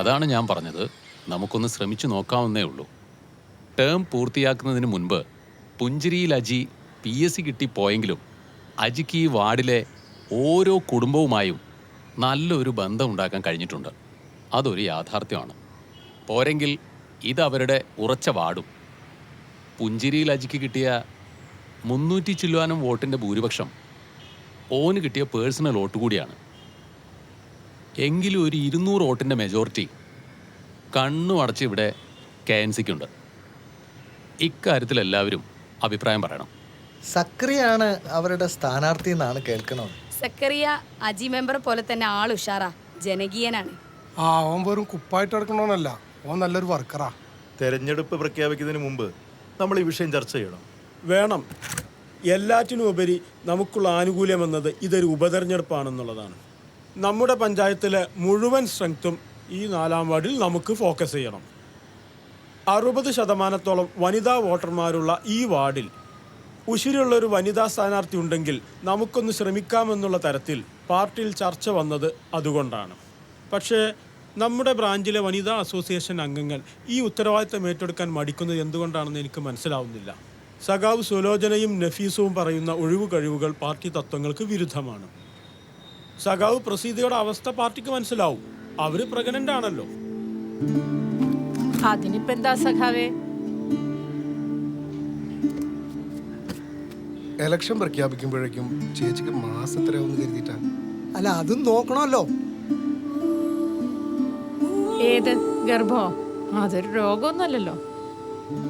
അതാണ് ഞാൻ പറഞ്ഞത്, നമുക്കൊന്ന് ശ്രമിച്ചു നോക്കാവുന്നേ ഉള്ളൂ. ടേം പൂർത്തിയാക്കുന്നതിന് മുൻപ് പുഞ്ചിരിയിൽ അജി PSC കിട്ടിപ്പോയെങ്കിലും അജിക്ക് ഈ വാർഡിലെ ഓരോ കുടുംബവുമായും നല്ലൊരു ബന്ധം ഉണ്ടാക്കാൻ കഴിഞ്ഞിട്ടുണ്ട്. അതൊരു യാഥാർത്ഥ്യമാണ്. പോരെങ്കിൽ ഇതവരുടെ ഉറച്ച വാർഡും. പുഞ്ചിരിയിൽ അജിക്ക് കിട്ടിയ 300 ചില്ലുവാനും വോട്ടിൻ്റെ ഭൂരിപക്ഷം ഓന് കിട്ടിയ പേഴ്സണൽ വോട്ട് കൂടിയാണ്. എങ്കിലും ഒരു 200 വോട്ടിൻ്റെ മെജോറിറ്റി കണ്ണു അടച്ച് ഇവിടെ KNCക്കുണ്ട്. ഇക്കാര്യത്തിൽ എല്ലാവരും അഭിപ്രായം പറയണം. സക്രിയാണ് അവരുടെ സ്ഥാനാർത്ഥി എന്നാണ് കേൾക്കണത്. സക്കറിയ അജി മെമ്പർ പോലെ തന്നെ ആൾ ഉഷാറാ, ജനകീയനാണ്. അവൻ വെറും കുപ്പായിട്ട് നടക്കണോന്നല്ല, ഓൻ നല്ലൊരു വർക്കറാ. തെരഞ്ഞെടുപ്പ് പ്രഖ്യാപിക്കുന്നതിന് മുമ്പ് നമ്മൾ ഈ വിഷയം ചർച്ച ചെയ്യണം. വേണം. എല്ലാറ്റിനും ഉപരി നമുക്കുള്ള ആനുകൂല്യം എന്നത് ഇതൊരു ഉപതെരഞ്ഞെടുപ്പാണെന്നുള്ളതാണ്. നമ്മുടെ പഞ്ചായത്തിലെ മുഴുവൻ സ്ട്രെങ്ത്തും ഈ 4-ാം വാർഡിൽ നമുക്ക് ഫോക്കസ് ചെയ്യണം. 60% വനിതാ വോട്ടർമാരുള്ള ഈ വാർഡിൽ ഉശിരുള്ളൊരു വനിതാ സ്ഥാനാർത്ഥി ഉണ്ടെങ്കിൽ നമുക്കൊന്ന് ശ്രമിക്കാമെന്നുള്ള തരത്തിൽ പാർട്ടിയിൽ ചർച്ച വന്നത് അതുകൊണ്ടാണ്. പക്ഷേ നമ്മുടെ ബ്രാഞ്ചിലെ വനിതാ അസോസിയേഷൻ അംഗങ്ങൾ ഈ ഉത്തരവാദിത്തം ഏറ്റെടുക്കാൻ മടിക്കുന്നത് എന്തുകൊണ്ടാണെന്ന് എനിക്ക് മനസ്സിലാവുന്നില്ല. സഖാവ് സുലോചനയും നഫീസും പറയുന്ന ഒഴിവു കഴിവുകൾ പാർട്ടി തത്വങ്ങൾക്ക് വിരുദ്ധമാണ്. സഖാവ് പ്രസീതയുടെ അവസ്ഥ പാർട്ടിക്ക് മനസ്സിലാവും. അവര് പ്രഗ്നന്റ് ആണല്ലോ. അതിനിപ്പോ എന്താ സഖാവേ? ഇലക്ഷൻ പ്രഖ്യാപിക്കുമ്പോഴേക്കും ചേച്ചിക്ക് മാസം എത്രയാവും കരുതിയിട്ടാ? അല്ല, അതും നോക്കണമല്ലോ. ഏത് ഗർഭോ? അതൊരു രോഗമൊന്നുമല്ലല്ലോ.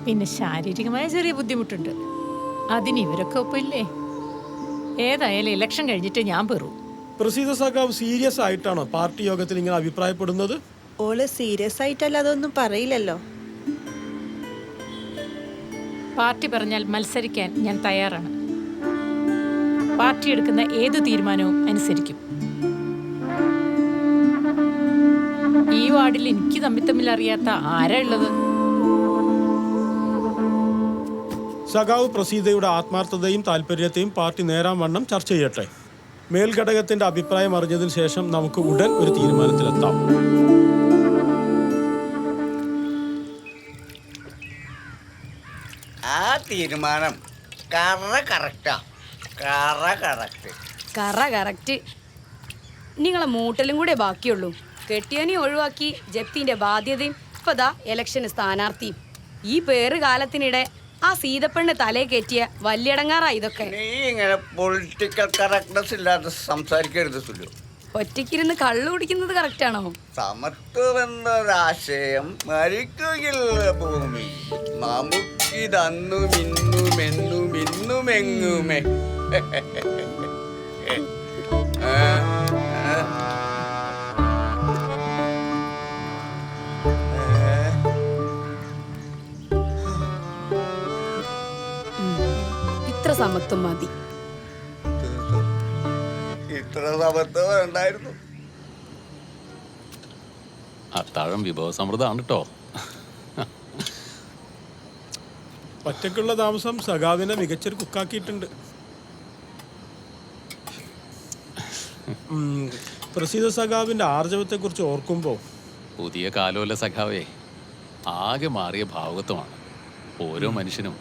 പിന്നെ ശാരീരികമായ ചെറിയ ബുദ്ധിമുട്ടുണ്ട്. അതിന് ഇവരൊക്കെ ഒപ്പില്ലേ? ഏതായാലും ഇലക്ഷൻ കഴിഞ്ഞിട്ട് ഞാൻ പെറും. പ്രസീത സഖാവ് സീരിയസ് ആയിട്ടാണോ പാർട്ടി യോഗത്തിൽ ഇങ്ങനെ അഭിപ്രായപ്പെടുന്നത്? ഓള് സീരിയസ് ആയിട്ടല്ല അതൊന്നും പറയില്ലല്ലോ. പാർട്ടി പറഞ്ഞാൽ മത്സരിക്കാൻ ഞാൻ തയ്യാറാണ്. പാർട്ടി എടുക്കുന്ന ഏത് തീരുമാനവും അനുസരിക്കും. ഈ വാർഡിൽ എനിക്ക് തമ്മിൽ അറിയാത്ത ആരാ ഉള്ളത്? സഖാവ് പ്രസീതയുടെ ആത്മാർത്ഥതയും താല്പര്യത്തെയും പാർട്ടി നേരാൻ വണ്ണം ചർച്ച ചെയ്യട്ടെ. മേൽഘടകത്തിന്റെ അഭിപ്രായം അറിഞ്ഞതിന് ശേഷം നമുക്ക് ഉടൻ ഒരു തീരുമാനത്തിലെത്താം. ആ തീരുമാനം കറക്റ്റ്. നിങ്ങളെ മൂട്ടലും കൂടെ ബാക്കിയുള്ളൂ. കെട്ടിയനെ ഒഴിവാക്കി ജപ്തിന്റെ ബാധ്യതയും ഇപ്പതാ ഇലക്ഷന് സ്ഥാനാർത്ഥിയും. ഈ പേര് കാലത്തിനിടെ ആ സീതപ്പെണ്ണ് തലേ കയറ്റിയ വല്യടങ്ങാറാ ഇതൊക്കെ. നീ ഇങ്ങനെ പൊളിറ്റിക്കൽ കറക്റ്റ്നെസ് ഇല്ലാതെ സംസാരിക്കരുത് സുലു. ഒറ്റയ്ക്കിരുന്ന് കള്ളു കുടിക്കുന്നത് കറക്റ്റാണോ? സമത്വമെന്നൊരാശയം മരിക്കുകയില്ല ഭൂമി. നമുക്കിതന്നു മിന്നുമെന്നുമെന്നുമെങ്ങുമേ. ഇത്ര സമത്വം മതി. ഇത്ര സമത്വം വേണ്ടായിരുന്നു. അത്താഴം വിഭവസമൃദ്ധമാണ് കേട്ടോ. ഒറ്റയ്ക്കുള്ള താമസം സഖാവിനെ മികച്ചൊരു കുക്കാക്കിയിട്ടുണ്ട്. പ്രസീത സഖാവിന്റെ ആർജവത്തെക്കുറിച്ച് ഓർക്കുമ്പോൾ പുതിയ കാലമല്ല സഖാവേ, ആകെ മാറിയ ഭാവകത്വമാണ്. ഓരോ മനുഷ്യനും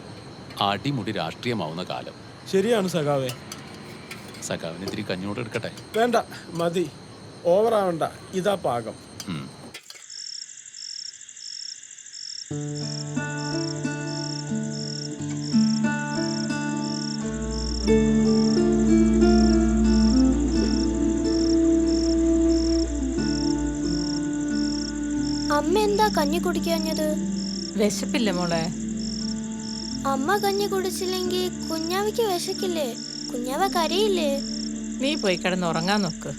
അടിമുടി രാഷ്ട്രീയമാവുന്ന കാലം. ശരിയാണ് സഖാവേ. സഖാവിന് ഇത്തിരി കഞ്ഞോട് എടുക്കട്ടെ? വേണ്ട, മതി. ഓവറാവണ്ട, ഇതാ പാകം. അമ്മ എന്താ കഞ്ഞി കുടിക്കാഞ്ഞത്? വിശപ്പില്ല മോളെ. അമ്മ കഞ്ഞി കുടിച്ചില്ലെങ്കിൽ കുഞ്ഞാവയ്ക്ക് വിശക്കില്ലേ? കുഞ്ഞാവ കരയില്ലേ? നീ പോയി കിടന്ന് ഉറങ്ങാൻ നോക്ക്.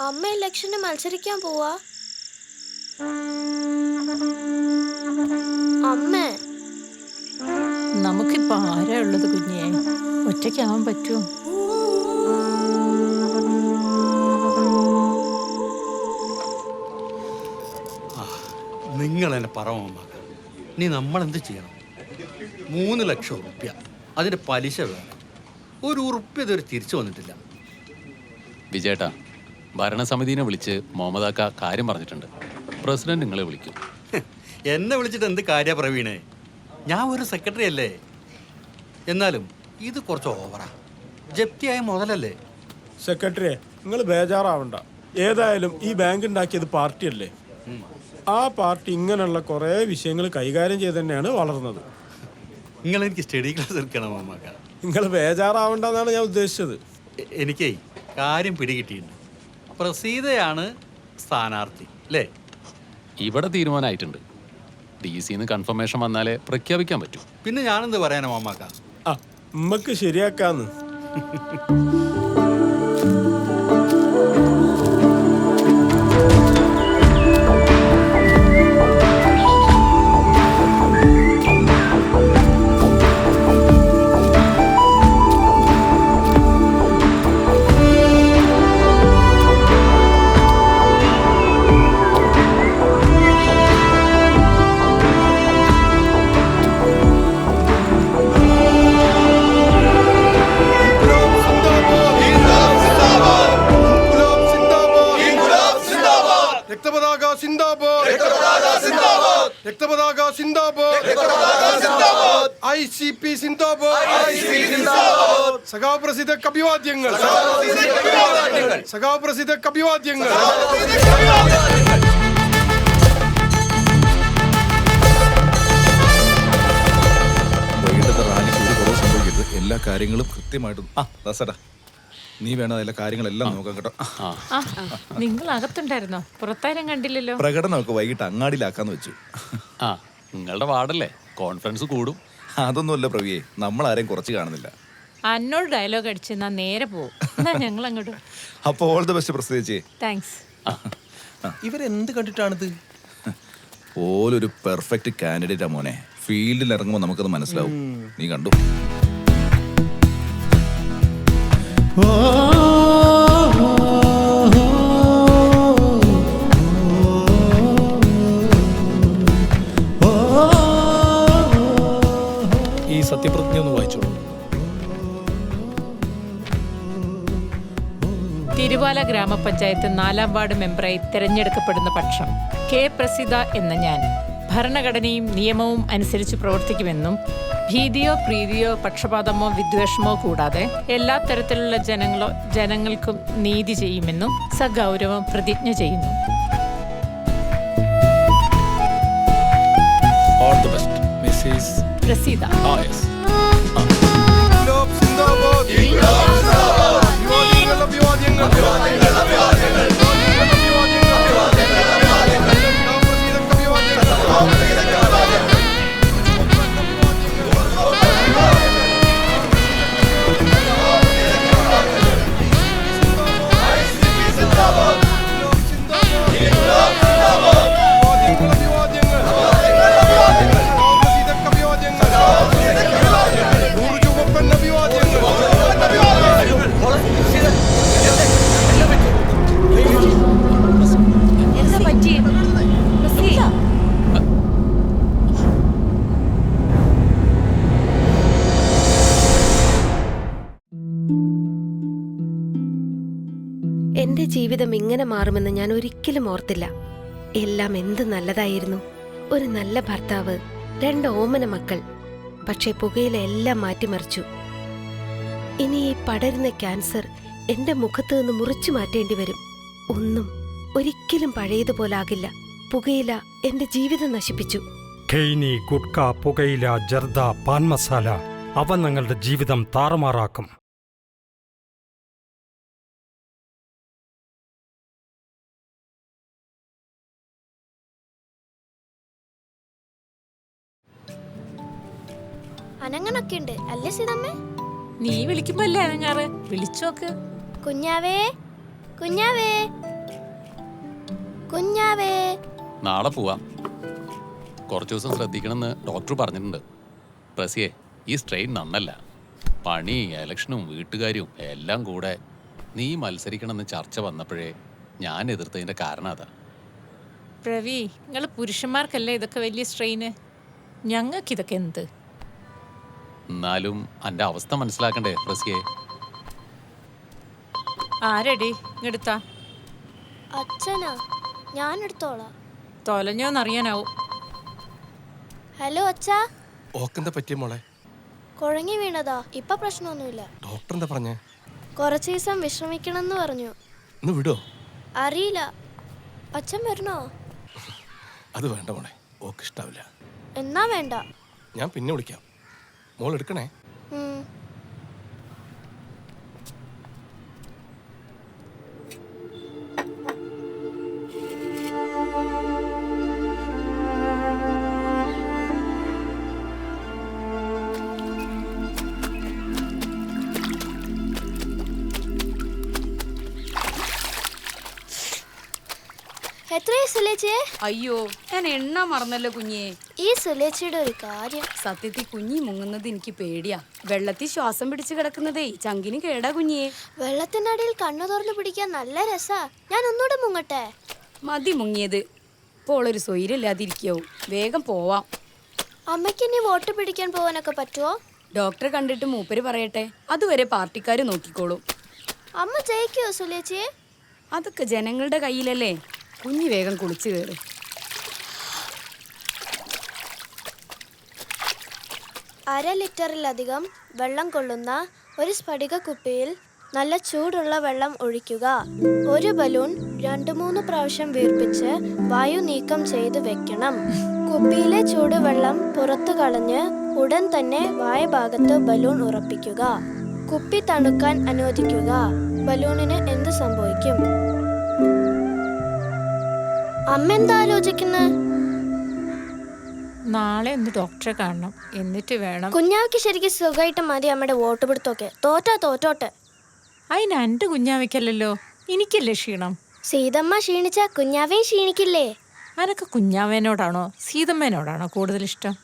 അമ്മ ഇലക്ഷന് മത്സരിക്കാൻ പോവാ? അമ്മ, നമുക്കിപ്പോ ആരാ ഉള്ളത് കുഞ്ഞേ? ഒറ്റയ്ക്കാവാൻ പറ്റുമോ? നിങ്ങൾ എന്നെ പറവമ്മ. ഇനി നമ്മളെന്ത് ചെയ്യണം? 3 ലക്ഷം ഉറുപ്പ്യ, അതിൻ്റെ പലിശ വേണം. 1 ഉറുപ്പ്യ ഇതുവരെ തിരിച്ചു വന്നിട്ടില്ല. വിജയേട്ടാ, ഭരണസമിതിനെ വിളിച്ച് മുഹമ്മദാക്ക കാര്യം പറഞ്ഞിട്ടുണ്ട്. പ്രസിഡന്റ് നിങ്ങളെ വിളിക്കും. എന്നെ വിളിച്ചിട്ട് എന്ത് കാര്യ പ്രവീണേ? ഞാൻ ഒരു സെക്രട്ടറി അല്ലേ. എന്നാലും ഇത് കുറച്ച് ഓവറാ. ജപ്തിയായ മുതലല്ലേ. സെക്രട്ടറിയെ, നിങ്ങൾ ബേജാറാവണ്ട. ഏതായാലും ഈ ബാങ്ക് ഉണ്ടാക്കിയത് പാർട്ടിയല്ലേ. ആ പാർട്ടി ഇങ്ങനെയുള്ള കുറേ വിഷയങ്ങൾ കൈകാര്യം ചെയ്ത് തന്നെയാണ് വളർന്നത്. നിങ്ങൾ എനിക്ക് സ്റ്റഡി ക്ലാസ് എടുക്കണം അമ്മക്ക. നിങ്ങൾ ബേജാറാവണ്ടെന്നാണ് ഞാൻ ഉദ്ദേശിച്ചത്. എനിക്കേ കാര്യം പിടികിട്ടിയിട്ടുണ്ട്. പ്രസീതയാണ് സ്ഥാനാർത്ഥി അല്ലേ? ഇവിടെ തീരുമാനമായിട്ടുണ്ട്. DC-ന്ന് കൺഫർമേഷൻ വന്നാലേ പ്രഖ്യാപിക്കാൻ പറ്റൂ. പിന്നെ ഞാനെന്ത് പറയാനോ അമ്മക്ക? ആ, ഉമ്മക്ക് ശരിയാക്കാന്ന്. സഖാപ്രസിദ്ധ അഭിവാദ്യങ്ങൾ. സഖാപ്രസിദ്ധ അഭിവാദ്യങ്ങൾ. വൈകിട്ടത്തെ റാലിക്ക് ഒരു കുറവ് സംഭവിക്കരുത്. എല്ലാ കാര്യങ്ങളും കൃത്യമായിട്ടും ദാസേട്ടാ, നീ വേണം എല്ലാ കാര്യങ്ങളെല്ലാം നോക്കാം കേട്ടോ. നിങ്ങൾ അകത്തുണ്ടായിരുന്നോ? പുറത്താരും കണ്ടില്ലല്ലോ. പ്രകടനമൊക്കെ വൈകിട്ട് അങ്ങാടിയിലാക്കാന്ന് വെച്ചു. ആ, നിങ്ങളുടെ വാർഡല്ലേ, കോൺഫറൻസ് കൂടും. അതൊന്നുമല്ല പ്രവിയെ, നമ്മൾ ആരെയും കുറച്ച് കാണുന്നില്ല. അന്നോട് ഡയലോഗ് അടിച്ച് ഞാൻ നേരെ പോകും. എന്നാ ഞങ്ങൾ അങ്ങോട്ട്. അപ്പോൾ ഓൾ ദ ബെസ്റ്റ് പ്രസിദ്ധേച്ചി. താങ്ക്സ്. ഇവരെന്ത് കണ്ടിട്ടാണിത്? ഓലൊരു പെർഫെക്റ്റ് കാൻഡിഡേറ്റാ മോനെ. ഫീൽഡിൽ ഇറങ്ങുമ്പോൾ നമുക്കത് മനസ്സിലാവും. നീ കണ്ടു. ഈ സത്യപ്രതിജ്ഞ ഒന്ന് വായിച്ചോളൂ. തിരുവാല ഗ്രാമപഞ്ചായത്ത് 4ാം വാർഡ് മെമ്പറായി തെരഞ്ഞെടുക്കപ്പെടുന്ന പക്ഷം കെ പ്രസിദ്ധ എന്ന ഞാൻ ഭരണഘടനയും നിയമവും അനുസരിച്ച് പ്രവർത്തിക്കുമെന്നും ഭീതിയോ പ്രീതിയോ പക്ഷപാതമോ വിദ്വേഷമോ കൂടാതെ എല്ലാ തരത്തിലുള്ള ജനങ്ങൾക്കും നീതി ചെയ്യുമെന്നും സഗൗരവം പ്രതിജ്ഞ ചെയ്യുന്നു. ഓൾ ദി ബെസ്റ്റ് മിസ്സസ് പ്രസിദ്ധ. എന്റെ ജീവിതം ഇങ്ങനെ മാറുമെന്ന് ഞാൻ ഒരിക്കലും ഓർത്തില്ല. എല്ലാം എന്ത് നല്ലതായിരുന്നു. ഒരു നല്ല ഭർത്താവ്, 2 ഓമന മക്കൾ. പക്ഷേ പുകയില എല്ലാം മാറ്റിമറിച്ചു. ഇനി ഈ പടരുന്ന ക്യാൻസർ എന്റെ മുഖത്ത് നിന്ന് മുറിച്ചു മാറ്റേണ്ടി വരും. ഒന്നും ഒരിക്കലും പഴയതുപോലാകില്ല. പുകയില എന്റെ ജീവിതം നശിപ്പിച്ചു. ഖെയ്നി, ഗുഡ്ക, പുകയില, ജർദ, പാൻ മസാല അവ നിങ്ങളുടെ ജീവിതം താറുമാറാക്കും. അനങ്ങനൊക്കെ ഉണ്ട് അല്ലേ സീതമ്മേ? നീ വിളിക്കുമ്പോ അല്ലേ അനങ്ങാറ്? വിളിച്ചോക്ക്. കുഞ്ഞാവേ, കുഞ്ഞാവേ, കുഞ്ഞാവേ. നാളെ പോവാം. കുറച്ച് ദിവസം ശ്രദ്ധിക്കണമെന്ന് ഡോക്ടർ പറഞ്ഞിട്ടുണ്ട്. പ്രസിയെ, ഈ സ്ട്രെയിൻ നന്നല്ല. പണി, എലക്ഷനും വീട്ടുകാരും എല്ലാം കൂടെ നീ മത്സരിക്കണമെന്ന് ചർച്ച വന്നപ്പോഴേ ഞാൻ എതിർത്തതിൻ്റെ കാരണം അതാ. പ്രവി, നിങ്ങൾ പുരുഷന്മാർക്കല്ലേ ഇതൊക്കെ വലിയ സ്ട്രെയിന്. ഞങ്ങൾക്കിതൊക്കെ എന്ത്? എന്നാലും എൻ്റെ അവസ്ഥ മനസ്സിലാക്കണ്ടേ പ്രസിയെ? ആരടി ഇങ്ങെടുത്താ? അച്ഛനാ, ഞാൻ എടുത്തോളാം. തൊലഞ്ഞോന്നറിയാനാവും. ഹലോ അച്ഛാ. ഓക്കെന്താ പറ്റിയ മോളെ? കുഴങ്ങി വീണതാ, ഇപ്പൊ പ്രശ്നമൊന്നുമില്ല. ഡോക്ടർ എന്താ പറഞ്ഞേ? കുറച്ച് ദിവസം വിശ്രമിക്കണമെന്ന് പറഞ്ഞു. ഒന്ന് വിടോ? അറിയില്ല. അച്ഛൻ വരണോ? അത് വേണ്ട മോളെ, ഓക്ക് ഇഷ്ടാവില്ല. എന്നാ വേണ്ട. ഞാൻ പിന്നെ വിളിക്കാം. മോൾ എടുക്കണേ. എത്രയാ സുലേച്ചിയെ? അയ്യോ, ഞാൻ എണ്ണ മറന്നല്ലോ കുഞ്ഞേ. ഈ സുലേച്ചിയുടെ ഒരു കാര്യം. സത്യത്തിൽ കുഞ്ഞി മുങ്ങുന്നത് എനിക്ക് പേടിയാ. വെള്ളത്തിൽ ശ്വാസം പിടിച്ച് കിടക്കുന്നതേ ചങ്കിന് കേടാ കുഞ്ഞിയെ. വെള്ളത്തിനടിയിൽ കണ്ണു തുറന്നു പിടിക്കാൻ നല്ല രസാ. ഞാൻ ഒന്നുകൂടെ മുങ്ങട്ടെ? മതി മുങ്ങിയത്. ഇപ്പോൾ ഒരു സ്വൈര്യമില്ലാതിരിക്കാവും. വേഗം പോവാം. അമ്മയ്ക്ക് ഇനി വോട്ട് പിടിക്കാൻ പോവാനൊക്കെ പറ്റുമോ? ഡോക്ടറെ കണ്ടിട്ട് മൂപ്പര് പറയട്ടെ. അതുവരെ പാർട്ടിക്കാര് നോക്കിക്കോളും. അമ്മ ജയിക്കുവോ സുലേച്ചിയെ? അതൊക്കെ ജനങ്ങളുടെ കയ്യിലല്ലേ. കുഞ്ഞി വേഗം കുളിച്ചു കയറി. അര ലിറ്ററിലധികം വെള്ളം കൊള്ളുന്ന ഒരു സ്ഫടിക കുപ്പിയിൽ നല്ല ചൂടുള്ള വെള്ളം ഒഴിക്കുക. ഒരു ബലൂൺ 2-3 പ്രാവശ്യം വീർപ്പിച്ച് വായു നീക്കം ചെയ്ത് വെക്കണം. കുപ്പിയിലെ ചൂടുവെള്ളം പുറത്തു കളഞ്ഞ് ഉടൻ തന്നെ വായഭാഗത്ത് ബലൂൺ ഉറപ്പിക്കുക. കുപ്പി തണുക്കാൻ അനുവദിക്കുക. ബലൂണിന് എന്ത് സംഭവിക്കും? അമ്മ എന്താ ആലോചിക്കുന്നത്? നാളെ ഒന്ന് ഡോക്ടറെ കാണണം, എന്നിട്ട് വേണം. കുഞ്ഞാവയ്ക്ക് ശരിക്കും സുഖമായിട്ട് മതി അമ്മയുടെ വോട്ട് പിടുത്തൊക്കെ. തോറ്റോട്ടെ. അതിന് എൻ്റെ കുഞ്ഞാവയ്ക്കല്ലല്ലോ, എനിക്കല്ലേ ക്ഷീണം. സീതമ്മ ക്ഷീണിച്ച കുഞ്ഞാവയും ക്ഷീണിക്കില്ലേ? അനക്ക് കുഞ്ഞാവേനോടാണോ സീതമ്മേനോടാണോ കൂടുതൽ ഇഷ്ടം?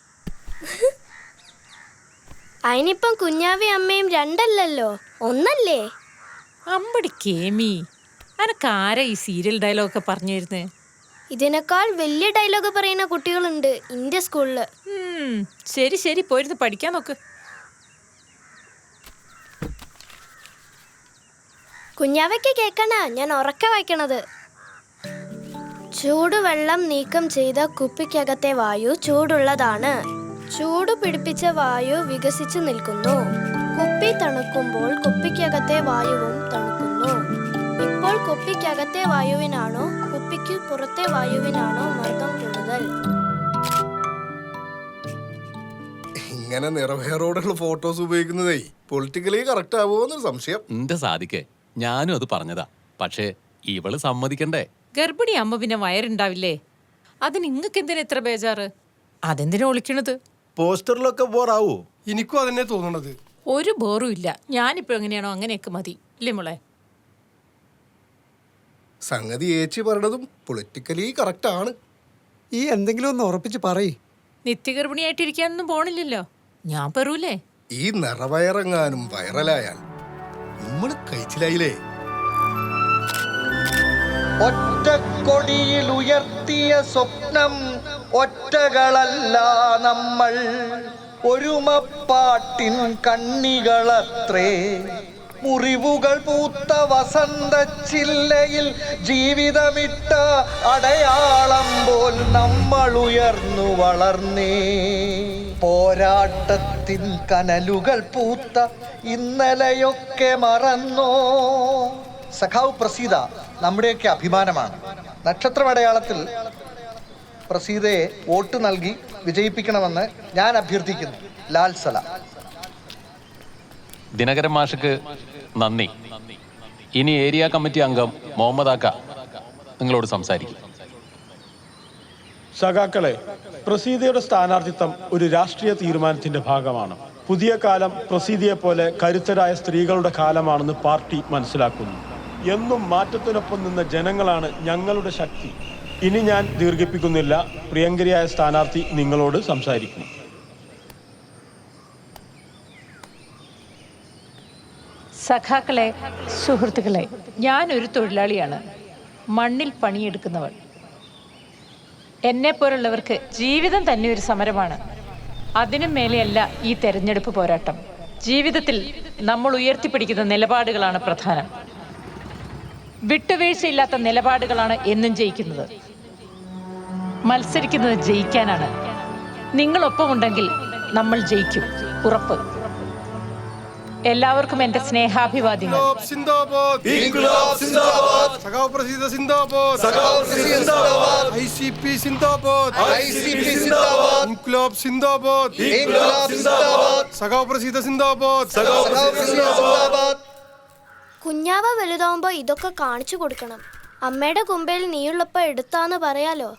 അതിനിപ്പം കുഞ്ഞാവയും അമ്മയും രണ്ടല്ലല്ലോ, ഒന്നല്ലേ? അമ്പടി കേമി, അനക്ക് ആരാ ഈ സീരിയൽ ഡയലോഗൊക്കെ പറഞ്ഞു തരുന്നേ? ഇതിനേക്കാൾ വലിയ ഡയലോഗ് പറയുന്ന കുട്ടികളുണ്ട് ഇന്ത്യ സ്കൂളില്. ശരി പോയിരുന്ന് പഠിക്കാൻ നോക്ക്. കുഞ്ഞാവയ്ക്ക് കേൾക്കണ ഞാൻ ഉറക്കെ വായിക്കണത്. ചൂടുവെള്ളം നീക്കം ചെയ്ത കുപ്പിക്കകത്തെ വായു ചൂടുള്ളതാണ്. ചൂട് പിടിപ്പിച്ച വായു വികസിച്ചു നിൽക്കുന്നു. കുപ്പി തണുക്കുമ്പോൾ കുപ്പിക്കകത്തെ വായുവും തണുക്കുന്നു. ഇപ്പോൾ കുപ്പിക്കകത്തെ വായുവിനാണോ കുപ്പിക്ക് പുറത്തെ വായുവിനാണോ മർദ്ദം കൂടുതൽ? ഇങ്ങനെ നിറവേറോടുള്ള ഫോട്ടോസ് ഉപയോഗിക്കുന്നതേ പൊളിറ്റിക്കലി കറക്റ്റ് ആവുമോന്നൊരു സംശയം. എന്റെ സാധിക്കേ, ഞാനും അത് പറഞ്ഞതാ. പക്ഷേ ഇവള് സമ്മതിക്കണ്ടേ? ഗർഭിണി അമ്മ പിന്നെ വയറുണ്ടാവില്ലേ? അതിന് നിങ്ങൾക്ക് എന്തിനാ ഇത്ര ബേജാറ്? അതെന്തിനാ ഒളിക്കണത്? പോസ്റ്ററിലൊക്കെ ബോറാവോ? എനിക്കും അതന്നെ തോന്നണത്. ഒരു ബോറും ഇല്ല. ഞാനിപ്പോ എങ്ങനെയാണോ അങ്ങനെയൊക്കെ മതി, ഇല്ലേ മോളെ? സംഗതി ഏച്ചി പറഞ്ഞതും പൊളിറ്റിക്കലി കറക്റ്റ് ആണ്. ഈ എന്തെങ്കിലും ഒന്ന് ഉറപ്പിച്ച് പറയ്. നിത്യഗർഭിണിയായിട്ടിരിക്കാനൊന്നും പോണില്ലല്ലോ. ഞാൻ പെറൂലേ? ഈ നിറവയറെങ്ങാനും വൈറലായാൽ നമ്മൾ കഴിച്ചിലായില്ലേ? ഒറ്റക്കൊടിയിൽ ഉയർത്തിയ സ്വപ്നം ഒറ്റകളല്ല നമ്മൾ, ഒരുമപ്പാട്ടിൻ കണ്ണികളത്രേ. മുറിവുകൾ പൂത്ത വസന്തച്ചില്ലയിൽ ജീവിതമിട്ട അടയാളം പോൽ നമ്മൾ ഉയർന്നു വളർന്നേ. പോരാട്ടത്തിൻ കനലുകൾ പൂത്ത ഇന്നലെയൊക്കെ മറന്നോ? സഖാവ് പ്രസീത നമ്മുടെയൊക്കെ അഭിമാനമാണ്. നക്ഷത്രമടയാളത്തിൽ പ്രസീതയെ വോട്ട് നൽകി വിജയിപ്പിക്കണമെന്ന് ഞാൻ അഭ്യർത്ഥിക്കുന്നു. ലാൽ സലാം. ദിനകരൻ മാഷക്ക് നന്ദി. ഇനി ഏരിയ കമ്മിറ്റി അംഗം മുഹമ്മദ് ആക്ക നിങ്ങളോട് സംസാരിക്കും. സഖാക്കളെ, പ്രസീതയുടെ സ്ഥാനാർത്ഥിത്വം ഒരു രാഷ്ട്രീയ തീരുമാനത്തിന്റെ ഭാഗമാണ്. പുതിയ കാലം പ്രസീതയെ പോലെ കരുത്തരായ സ്ത്രീകളുടെ കാലമാണെന്ന് പാർട്ടി മനസ്സിലാക്കുന്നു. എന്നും മാറ്റത്തിനൊപ്പം നിന്ന ജനങ്ങളാണ് ഞങ്ങളുടെ ശക്തി. ഇനി ഞാൻ ദീർഘിപ്പിക്കുന്നില്ല. പ്രിയങ്കരിയായ സ്ഥാനാർത്ഥി നിങ്ങളോട് സംസാരിക്കും. സഖാക്കളെ, സുഹൃത്തുക്കളെ, ഞാനൊരു തൊഴിലാളിയാണ്, മണ്ണിൽ പണിയെടുക്കുന്നവൾ. എന്നെപ്പോലുള്ളവർക്ക് ജീവിതം തന്നെ ഒരു സമരമാണ്. അതിനും മേലെയല്ല ഈ തെരഞ്ഞെടുപ്പ് പോരാട്ടം. ജീവിതത്തിൽ നമ്മൾ ഉയർത്തിപ്പിടിക്കുന്ന നിലപാടുകളാണ് പ്രധാനം. വിട്ടുവീഴ്ചയില്ലാത്ത നിലപാടുകളാണ് എന്നും ജയിക്കുന്നത്. മത്സരിക്കുന്നത് ജയിക്കാനാണ്. നിങ്ങളൊപ്പമുണ്ടെങ്കിൽ നമ്മൾ ജയിക്കും, ഉറപ്പ്. എല്ലാവർക്കും എന്റെ സ്നേഹാഭിവാദ്യങ്ങൾ. കുഞ്ഞാവ വലുതാവുമ്പോ ഇതൊക്കെ കാണിച്ചു കൊടുക്കണം. അമ്മയുടെ കുമ്പയിൽ നീയുള്ളപ്പോ എടുത്താന്ന് പറയാലോ.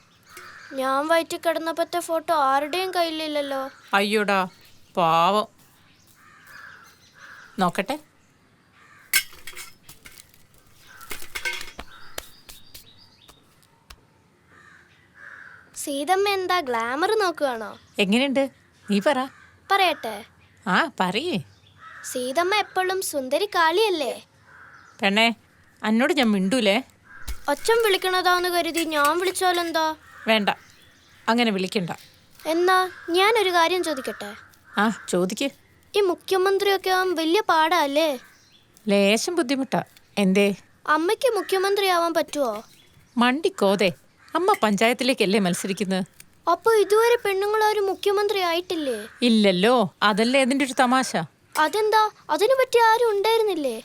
ഞാൻ വയറ്റിൽ കിടന്നപ്പോഴത്തെ ഫോട്ടോ ആരുടെയും കയ്യിലില്ലല്ലോ. അയ്യോടാ പാവം. നോക്കട്ടെ. സീതമ്മ എന്താ ഗ്ലാമർ നോക്കുകയാണോ? എങ്ങനെയുണ്ട് നീ പറ. പറയട്ടെ? ആ പറയേ. സീതമ്മ എപ്പോഴും സുന്ദരി കാളിയല്ലേ? പെണ്ണേ, എന്നോട് ഞാൻ മിണ്ടൂലേ. ഒച്ചം വിളിക്കണതാന്ന് കരുതി ഞാൻ വിളിച്ചാലെന്താ? വേണ്ട, അങ്ങനെ വിളിക്കണ്ട. എന്നാ ഞാനൊരു കാര്യം ചോദിക്കട്ടെ? ആ ചോദിക്ക്. ഈ മുഖ്യമന്ത്രിയൊക്കെ വലിയ പാടല്ലേ? ലേശം ബുദ്ധിമുട്ടാ. എന്തേ? അമ്മയ്ക്ക് മുഖ്യമന്ത്രിയാവാൻ പറ്റുമോ? മണ്ടിക്കോതെ, അമ്മ പഞ്ചായത്തിലേക്കല്ലേ മത്സരിക്കുന്നത്. അപ്പൊ ഇതുവരെ പെണ്ണുങ്ങളാരും മുഖ്യമന്ത്രി ആയിട്ടില്ലേ? ഇല്ലല്ലോ, അതല്ലേ അതിന്റെ ഒരു തമാശ. അതെന്താ? അതിനു പറ്റി ആരും ഉണ്ടായിരുന്നില്ലേ?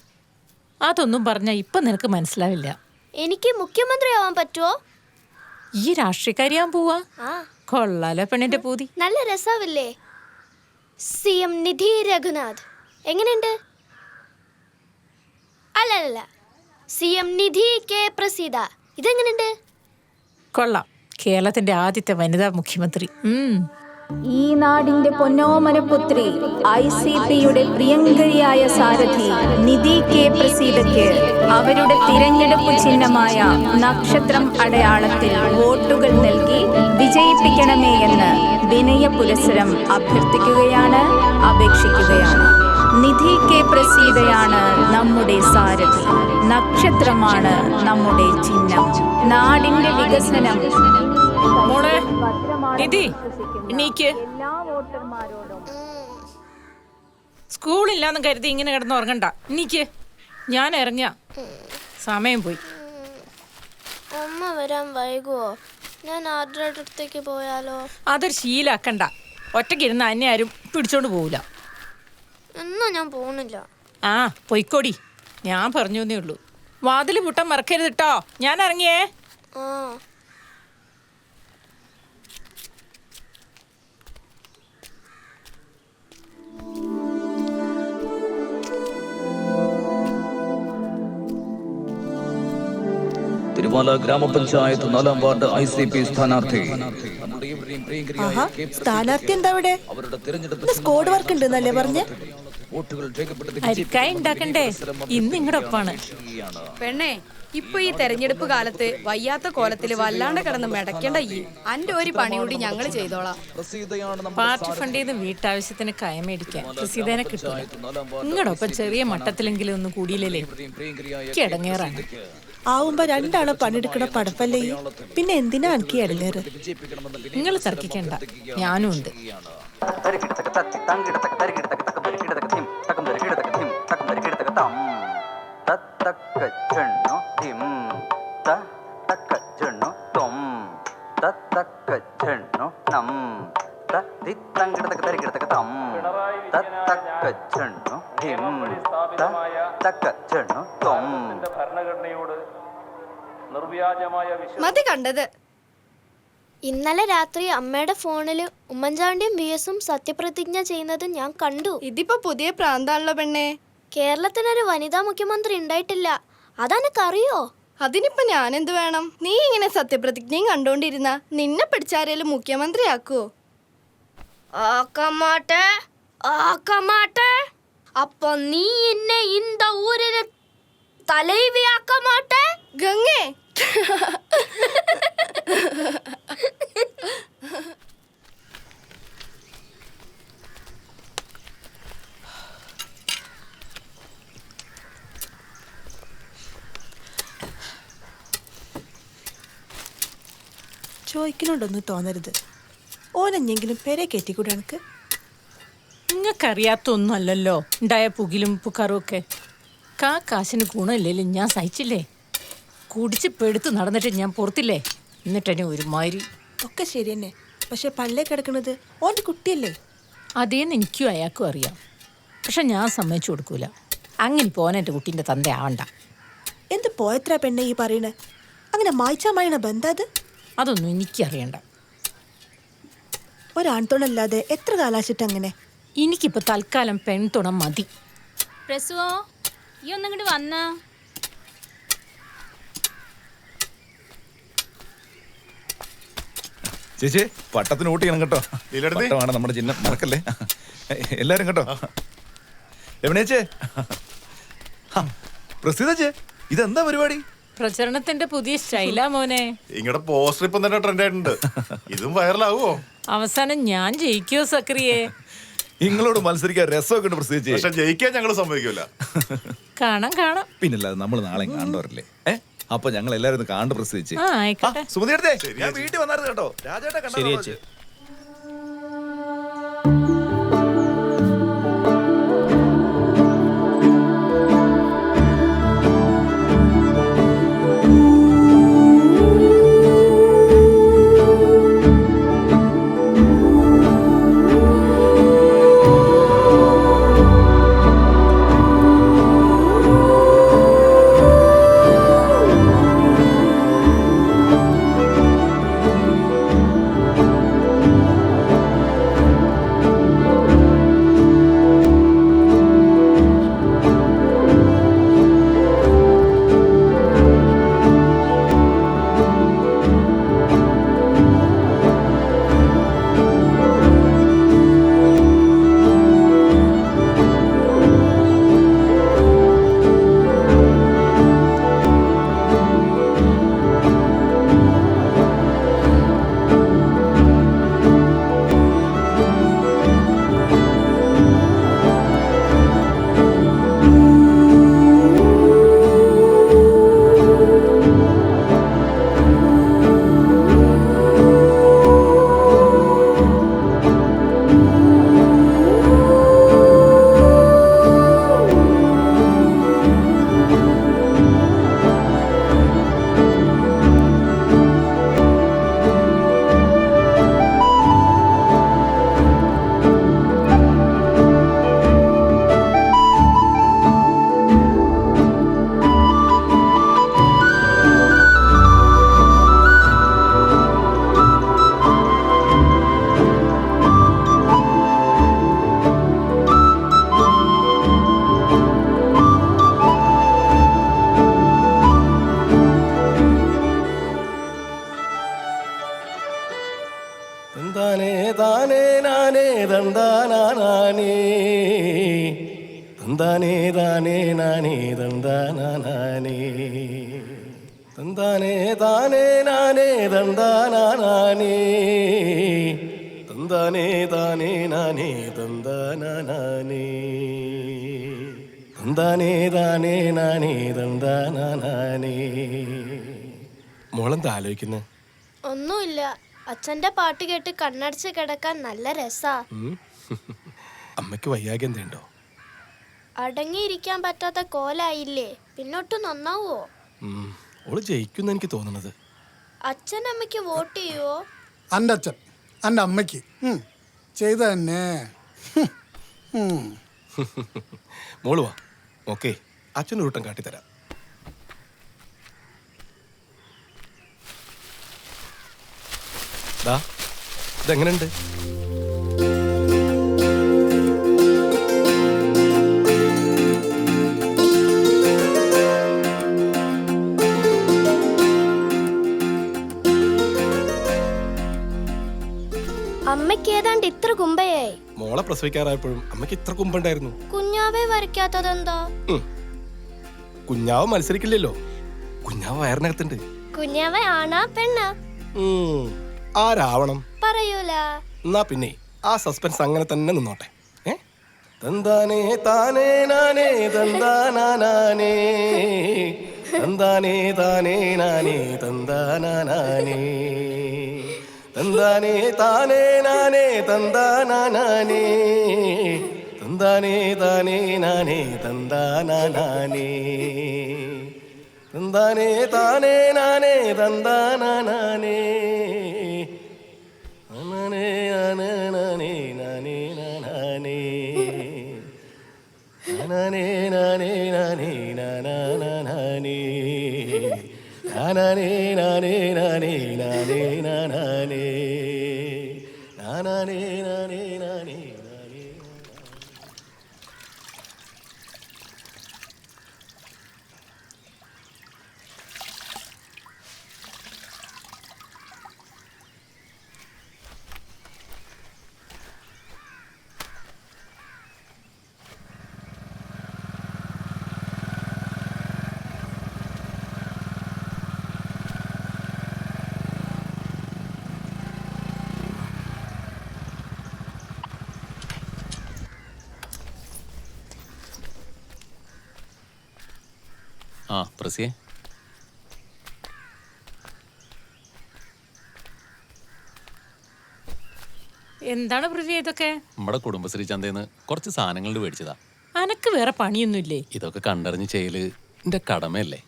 അതൊന്നും പറഞ്ഞാ ഇപ്പൊ നിനക്ക് മനസ്സിലാവില്ല. എനിക്ക് മുഖ്യമന്ത്രിയാവാൻ പറ്റുമോ? ഈ രാഷ്ട്രീയക്കാരിയാൻ പോവാ? കൊള്ളാലോ പെണ്ണിന്റെ പൂതി. നല്ല രസാവില്ലേ? CM നിധി രഘുനാഥ് എങ്ങനെയുണ്ട്? അല്ലല്ല, CM നിധി കെ പ്രസീത ഇതെങ്ങനെയുണ്ട്? കൊള്ളാം. കേരളത്തിന്റെ ആദ്യത്തെ വനിതാ മുഖ്യമന്ത്രി. ഈ നാടിന്റെ പൊന്നോമനപുത്രി ICPയുടെ പ്രിയങ്കരിയായ സാരഥി നിധി കെ പ്രസീതയ്ക്ക് അവരുടെ തിരഞ്ഞെടുപ്പ് ചിഹ്നമായ നക്ഷത്രം അടയാളത്തിൽ വോട്ടുകൾ നൽകി വിജയിപ്പിക്കണമേ എന്ന് വിനയ പുരസ്സരം അഭ്യർത്ഥിക്കുകയാണ്, അപേക്ഷിക്കുകയാണ്. നിധി കെ പ്രസീതയാണ് നമ്മുടെ സാരഥി. നക്ഷത്രമാണ് നമ്മുടെ ചിഹ്നം. നാടിന്റെ വികസനം. മോളെ നിധി, എണീക്ക്. സ്കൂളില്ലാന്ന് കരുതി ഇങ്ങനെ കിടന്ന് ഉറങ്ങണ്ട. എണീക്ക്. ഞാൻ ഇറങ്ങിയ സമയം പോയി. അമ്മ വരാൻ വൈകുവോ? ഞാൻ ആരുടെ അടുത്തേക്ക് പോയാലോ? അതൊരു ശീലാക്കണ്ട. ഒറ്റയ്ക്കിരുന്ന് അന്നെ ആരും പിടിച്ചോണ്ട് പോവില്ല. എന്നാ ഞാൻ പോകുന്നില്ല. ആ പൊയ്ക്കോടി, ഞാൻ പറഞ്ഞേ ഉള്ളൂ. വാതിൽ മുട്ടം മറക്കരുത് കേട്ടോ. ഞാൻ ഇറങ്ങിയേ. തിരുവാല ഗ്രാമപഞ്ചായത്ത് 4-ാം വാർഡ് ICP സ്ഥാനാർത്ഥി. സ്ഥാനാർത്ഥി എന്താ അവിടെ? സ്കോഡ് വർക്ക് ഉണ്ട് എന്നല്ലേ പറഞ്ഞ്? അരിക്കായ ഉണ്ടാക്കണ്ടേ? ഇന്ന് ഇങ്ങടെ ഒപ്പാണ്. പെണ്ണേ, ഇപ്പൊ ഈ തെരഞ്ഞെടുപ്പ് കാലത്ത് വയ്യാത്ത കോലത്തില് വല്ലാണ്ട് കിടന്ന് മെടക്കേണ്ട ഈ അന്റെ ഒരു പണി കൂടി ഞങ്ങൾ ചെയ്തോളാം. പാർട്ടി ഫണ്ടിൽ നിന്ന് വീട്ടാവശ്യത്തിന് കയ മേടിക്കാൻ പ്രസീതനെ കിട്ടില്ല. നിങ്ങളൊപ്പം ചെറിയ മട്ടത്തിലെങ്കിലും ഒന്നും കൂടിയില്ലേ? കിടങ്ങേറാണ്. ആവുമ്പോ രണ്ടാളെ പണിയെടുക്കണ പടപ്പല്ലേ? പിന്നെ എന്തിനാ എനിക്ക് ഇടങ്ങേറ്? നിങ്ങൾ തർക്കിക്കണ്ട, ഞാനും ഉണ്ട്. മതി കണ്ടത്. ഇന്നലെ രാത്രി അമ്മയുടെ ഫോണില് ഉമ്മൻചാണ്ടിയും VS സത്യപ്രതിജ്ഞ ചെയ്യുന്നത് ഞാൻ കണ്ടു. ഇതിപ്പോ പുതിയ പ്രാന്താണല്ലോ പെണ്ണേ. കേരളത്തിനൊരു വനിതാ മുഖ്യമന്ത്രി ഉണ്ടായിട്ടില്ല. അതെനക്കറിയോ? അതിനിപ്പോ ഞാനെന്ത് വേണം? നീ ഇങ്ങനെ സത്യപ്രതിജ്ഞയും കണ്ടോണ്ടിരുന്ന നിന്നെ പിടിച്ചാരേലും മുഖ്യമന്ത്രിയാക്കുവോ? ആക്കമാട്ടെ, ആക്കമാട്ടെ. അപ്പൊ നീ എന്നെ ഇന്ത ഊരിന് തലൈവിയാക്ക മാട്ടെ ഗംഗേ. ചോദിക്കണോണ്ടൊന്നും തോന്നരുത്. ഓനെങ്കിലും പെരെ കയറ്റിക്കൂടെ എനിക്ക്? നിങ്ങൾക്കറിയാത്തൊന്നും അല്ലല്ലോ ഉണ്ടായ പുകിലും പുക്കാറും ഒക്കെ. കാശിന് ഗുണമില്ലേലും ഞാൻ സഹിച്ചില്ലേ. കുടിച്ച് പെടുത്ത് നടന്നിട്ട് ഞാൻ പുറത്തില്ലേ, എന്നിട്ടെന്നെ ഒരുമാതിരി. ഒക്കെ ശരി തന്നെ, പക്ഷെ പള്ളേ കിടക്കുന്നത് ഓൻ്റെ കുട്ടിയല്ലേ? അതേന്ന് എനിക്കും അയാൾക്കും അറിയാം. പക്ഷെ ഞാൻ സമ്മതിച്ചു കൊടുക്കൂല. അങ്ങനെ പോകാൻ എൻ്റെ കുട്ടീൻ്റെ തന്ത ആവണ്ട. എന്ത് പോയത്ര പെണ്ണെ ഈ പറയണേ? അങ്ങനെ മായ്ച്ചാ മായണ ബന്ധാത്? അതൊന്നും എനിക്കറിയണ്ട. ഒരാൺതുണല്ലാതെ എത്ര കാലാശിട്ട് അങ്ങനെ? എനിക്കിപ്പോൾ തൽക്കാലം പെൺതുണം മതി. പ്രസുവോ, ഈ ഒന്നിങ്ങോട്ട് വന്ന. ചേച്ചി പട്ടത്തിന് ഊട്ടിക്കണം കേട്ടോ. പട്ടമാണ് നമ്മുടെ ചിഹ്നം, മറക്കല്ലേ എല്ലാരും കേട്ടോ. രമണേച്ചേ, പ്രസിദ്ധച്ചേ, ഇതെന്താ പരിപാടി? പ്രചരണത്തിന്റെ പുതിയ സ്റ്റൈലാ മോനെ. ഇങ്ങടെ പോസ്റ്റർ ഇപ്പം തന്നെ ട്രെൻഡ് ആയിട്ടുണ്ട്. ഇതും വൈറലാവോ? അവസാനം ഞാൻ ജയിക്കോ സക്രിയെ? നിങ്ങളോട് മത്സരിക്കാൻ രസമൊക്കെ ഉണ്ട് പ്രസിദ്ധച്ചേ. പക്ഷെ ജയിക്കാൻ ഞങ്ങൾ സമ്മതിക്കൂല. കാണാം. പിന്നല്ലാതെ നമ്മൾ നാളെ കാണുന്നവരല്ലേ. അപ്പൊ ഞങ്ങൾ എല്ലാരും ഒന്ന് കാണു പ്രസിദ്ധച്ചേ. സുമതി എടുത്തേ, ഞാൻ വീട്ടിൽ വന്നായിരുന്നു കേട്ടോ. രാജേട്ടാ കണ്ടു. മോളെന്താ ആലോചിക്കുന്നത്? ഒന്നുമില്ല. അച്ഛന്റെ പാട്ട് കേട്ട് കണ്ണടച്ച് കിടക്കാൻ നല്ല രസാ. അമ്മയ്ക്ക് വയ്യാകെ എന്തേണ്ടോ? അടങ്ങിയിരിക്കാൻ പറ്റാത്ത കോലായില്ലേ, പിന്നൊട്ട് നന്നാവോ? ഓള് ജയിക്കുന്ന എനിക്ക് തോന്നുന്നത്. അച്ഛൻ അമ്മയ്ക്ക് വോട്ട് ചെയ്യുവോ? എൻ്റെ അച്ഛൻ എൻ്റെ അമ്മയ്ക്ക് ചെയ്ത തന്നെ. മോള് വാ, ഓക്കെ, അച്ഛനൊരു വട്ടം കാട്ടിത്തരാം. ഇതെങ്ങനെയുണ്ട്? അമ്മയ്ക്ക് ഏതാണ്ട് ഇത്ര കുമ്പയായി. മോളെ പ്രസവിക്കാറായപ്പോഴും അമ്മയ്ക്ക് ഇത്ര കുമ്പുണ്ടായിരുന്നു. കുഞ്ഞാവെ വരയ്ക്കാത്തതെന്താ? കുഞ്ഞാവ് മത്സരിക്കില്ലല്ലോ, കുഞ്ഞാവ് വയറിനകത്തുണ്ട്. കുഞ്ഞാവെ ആണാ പെണ്ണാ? ആരാവണം പറയൂല. എന്നാ പിന്നെ ആ സസ്പെൻസ് അങ്ങനെ തന്നെ നിന്നോട്ടെ. തന്താനേ താനേ നാനേ തന്താനാനേ തന്താനേ താനേ നാനേ തന്താനാനേ തന്താനേ താനേ നാനേ തന്താനാനേ തന്താനേ താനേ നാനേ തന്താനാനേ തന്താനേ താനേ നാനേ തന്താനാനേ നാനേ നാനേ നാനേ നാനേ നാനേ നാനേ നാനേ നാനേ നാനേ നാനേ നാനേ നാനേ നാനേ നാനേ നാനേ നാനേ നാനേ. ആ പ്രസിയെ, എന്താണ് പ്രവി ഇതൊക്കെ? നമ്മുടെ കുടുംബശ്രീ ചന്തയിൽ നിന്ന് കുറച്ച് സാധനങ്ങൾ മേടിച്ചതാ. അനക്ക് വേറെ പണിയൊന്നുമില്ലേ? ഇതൊക്കെ കണ്ടറിഞ്ഞ് ചെയ്യല് എൻ്റെ കടമയല്ലേ.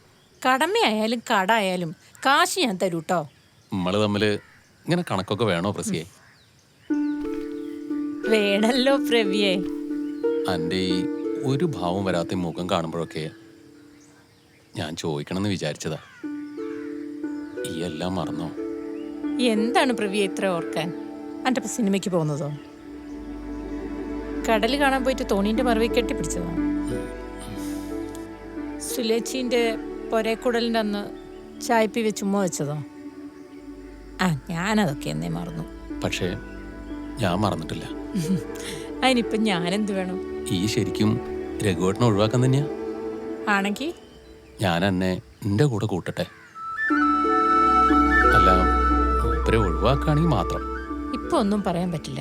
കടമയായാലും കട ആയാലും കാശ് ഞാൻ തരൂട്ടോ. നമ്മള് തമ്മില് ഇങ്ങനെ കണക്കൊക്കെ വേണോ പ്രസിയെ? വേണല്ലോ പ്രവിയെ. എൻ്റെ ഈ ഒരു ഭാവം വരാത്ത മുഖം കാണുമ്പോഴൊക്കെ ഞാൻ ചോദിക്കണമെന്ന് വിചാരിച്ചതാ. ഈ എല്ലാം മറന്നോ? എന്താണ് പ്രവിയെ ഇത്ര ഓർക്കാൻ? എൻ്റെ സിനിമയ്ക്ക് പോകുന്നതോ? കടൽ കാണാൻ പോയിട്ട് തോണീൻ്റെ മറവിൽ കെട്ടിപ്പിടിച്ചതോ? സുലേച്ചീൻ്റെ പൊരേക്കുടലിൻ്റെ അന്ന് ചായപ്പി വെച്ച് ഉമ്മ വെച്ചതോ? ആ, ഞാനതൊക്കെ എന്നേ മറന്നു. പക്ഷേ ഞാൻ മറന്നിട്ടില്ല. അതിനിപ്പം ഞാനെന്ത് വേണം? ഈ ശരിക്കും രഘുവേട്ടനെ ഒഴിവാക്കാൻ തന്നെയാ. ആണെങ്കിൽ ഞാൻ എന്നെ എൻ്റെ കൂടെ കൂട്ടട്ടെ. അല്ല, മൂപ്പരെ ഒഴിവാക്കുകയാണെങ്കിൽ മാത്രം. ഇപ്പൊ ഒന്നും പറയാൻ പറ്റില്ല.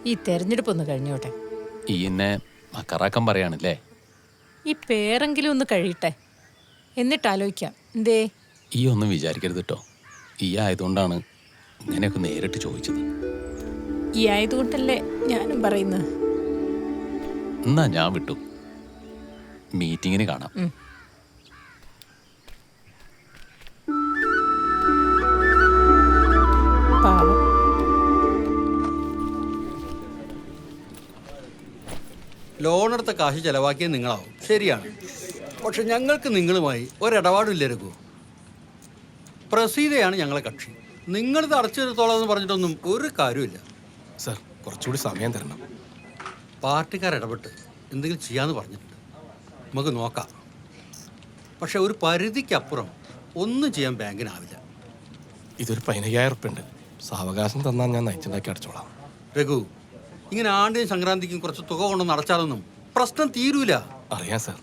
ഈ തെരഞ്ഞെടുപ്പ് ഒന്ന് കഴിഞ്ഞോട്ടെ. ഈ എന്നെ മക്കറാക്കാൻ പറയാണല്ലേ? ഈ പേരെങ്കിലും ഒന്ന് കഴിയട്ടെ, എന്നിട്ട് ആലോചിക്കാം. എന്തേ? ഈ ഒന്നും വിചാരിക്കരുത് കേട്ടോ. ഈ ആയതുകൊണ്ടാണ് ഇങ്ങനെയൊക്കെ നേരിട്ട് ചോദിച്ചത്. ഈ ആയതുകൊണ്ടല്ലേ ഞാനും പറയുന്നത്. എന്നാ ഞാൻ വിട്ടു. മീറ്റിങ്ങിന് കാണാം. പാവം. ലോൺ എടുത്ത കാശ് ചെലവാക്കിയത് നിങ്ങളാവും, ശരിയാണ്. പക്ഷെ ഞങ്ങൾക്ക് നിങ്ങളുമായി ഒരിടപാടില്ല രഘു. പ്രസീതയാണ് ഞങ്ങളെ കക്ഷി. നിങ്ങളിത് അടച്ചു തീർത്തോളാം എന്ന് പറഞ്ഞിട്ടൊന്നും ഒരു കാര്യമില്ല. സർ, കുറച്ചുകൂടി സമയം തരണം. പാർട്ടിക്കാർ ഇടപെട്ട് എന്തെങ്കിലും ചെയ്യാമെന്ന് പറഞ്ഞിട്ടുണ്ട്. നമുക്ക് നോക്കാം. പക്ഷെ ഒരു പരിധിക്കപ്പുറം ഒന്നും ചെയ്യാൻ ബാങ്കിനാവില്ല. ഇതൊരു 15,000 ഉറുപ്പ്യ ഉണ്ട്. സാവകാശം തന്നാൽ ഞാൻ നയിച്ചുണ്ടാക്കി അടച്ചോളാം. രഘു, ഇങ്ങനെ ആണ്ടിനും സംക്രാന്തിക്കും കുറച്ച് തുക കൊണ്ടൊന്ന് അടച്ചാലൊന്നും പ്രശ്നം തീരൂല. അറിയാം സാർ,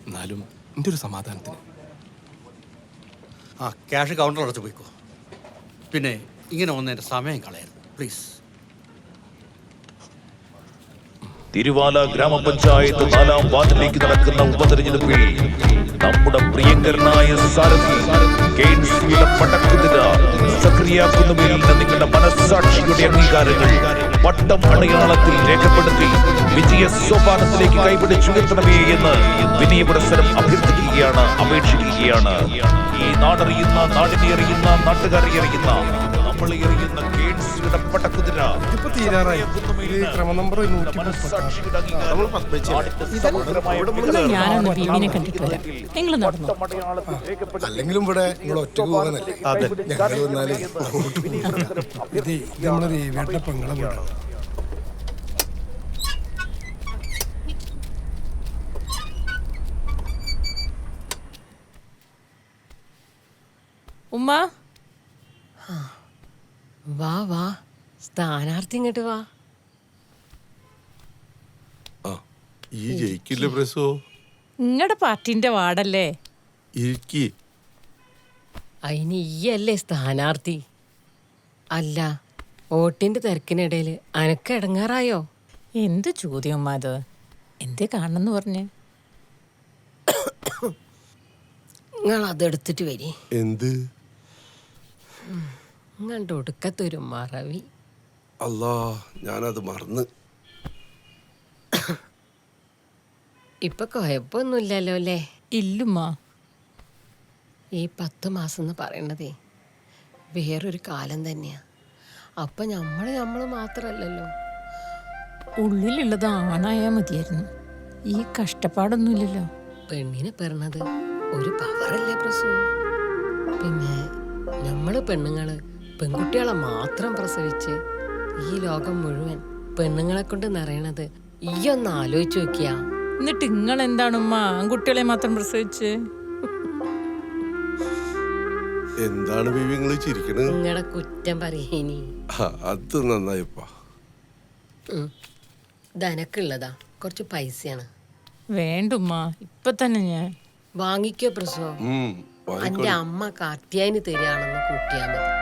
എന്നാലും എൻ്റെ ഒരു സമാധാനത്തിന്. ആ, ക്യാഷ് കൗണ്ടർ അടച്ചു പോയിക്കോ. പിന്നെ ഇങ്ങനെ ഒന്നെൻ്റെ സമയം കളയരുത് പ്ലീസ്. തിരുവാല ഗ്രാമപഞ്ചായത്ത് 4-ാം വാർഡിലേക്ക് നടക്കുന്ന ഉപതെരഞ്ഞെടുപ്പിൽ നമ്മുടെ പ്രിയങ്കരനായ സാരഥി കേൻസിയുടെ പടക്കുതിര സക്രിയാക്കുന്നതിൽ നിങ്ങളുടെ മനസ്സാക്ഷിയുടെ അംഗീകാരങ്ങൾ പട്ടം അടയാളത്തിൽ രേഖപ്പെടുത്തി വിജയ സോപാനത്തിലേക്ക് കൈപിടിച്ചുയർത്തണമേ എന്ന് വിനയപുരസ്സരം അഭ്യർത്ഥിക്കുകയാണ്, അപേക്ഷിക്കുകയാണ്. ഈ നാടറിയുന്ന, നാടിനെ അറിയുന്ന, നാട്ടുകാരെ അറിയുന്ന, നമ്മളെ അറിയുന്ന കേൻസിയുടെ പടക്കുതിര ഞാനൊന്ന് ബീവിനെ കണ്ടിട്ട് വരാം. നിങ്ങൾ നടന്നു. അല്ലെങ്കിലും ഇവിടെ നിങ്ങൾ ഒറ്റക്ക് പോകാനല്ലേ? ഞങ്ങൾ വന്നാല് ഇത് നമ്മുടെ രവിയുടെ പെങ്ങളെ വീടാണ്. ഉമ്മ വാ വാ, സ്ഥാനാർത്ഥി ഇങ്ങോട്ട് വാ. ഈ ജയിക്കില്ല പ്രസോ? നിങ്ങളുടെ പാർട്ടിന്റെ വാർഡല്ലേ? അതിന് ഈയല്ലേ സ്ഥാനാർത്ഥി? അല്ല, വോട്ടിന്റെ തിരക്കിനിടയിൽ അനക്ക് ഇടങ്ങാറായോ? എന്ത് ചോദ്യം ഉമ്മ അത്? എന്തേ കാണണമെന്ന് പറഞ്ഞ്? നിങ്ങൾ അതെടുത്തിട്ട് വരി. എന്ത്? നിങ്ങളുടെ ഒടുക്കത്തൊരു മറവി. അല്ലാ, ഞാനത് മറന്ന്. ഇപ്പൊ കുഴപ്പമൊന്നുമില്ലല്ലോ അല്ലേ? ഇല്ലുമ്മ. ഈ 10 മാസം എന്ന് പറയണതേ വേറൊരു കാലം തന്നെയാ. അപ്പം നമ്മൾ മാത്രമല്ലല്ലോ. ഉള്ളിലുള്ളത് ആണായാൽ മതിയായിരുന്നു. ഈ കഷ്ടപ്പാടൊന്നുമില്ലല്ലോ. പെണ്ണിനെ പെറണത് ഒരു പവറല്ലേ പ്രസവ. പിന്നെ നമ്മൾ പെണ്ണുങ്ങൾ പെൺകുട്ടികളെ മാത്രം പ്രസവിച്ച് ഈ ലോകം മുഴുവൻ പെണ്ണുങ്ങളെ കൊണ്ട് നിറയണത് ഈ ഒന്ന് ആലോചിച്ച് നോക്കിയാ. എന്നിട്ട് നിങ്ങൾ എന്താണ് ഉമ്മ ആൺകുട്ടികളെ മാത്രം പ്രസവിച്ച്? എന്താണ് ബേബി നിങ്ങൾ ചിരിക്കണത്? നിങ്ങളുടെ കുറ്റം പറയേനി. അത് നന്നായിപ്പാ. ധനക്കുള്ളതാ, കുറച്ച് പൈസയാണ്. വേണ്ടുമ്മ, ഇപ്പൊ തന്നെ ഞാൻ വാങ്ങിക്കോ പ്രസവ. എന്റെ അമ്മ കാർത്തിയായിന് തരികയാണെന്ന് കൂട്ടിയാ മതി.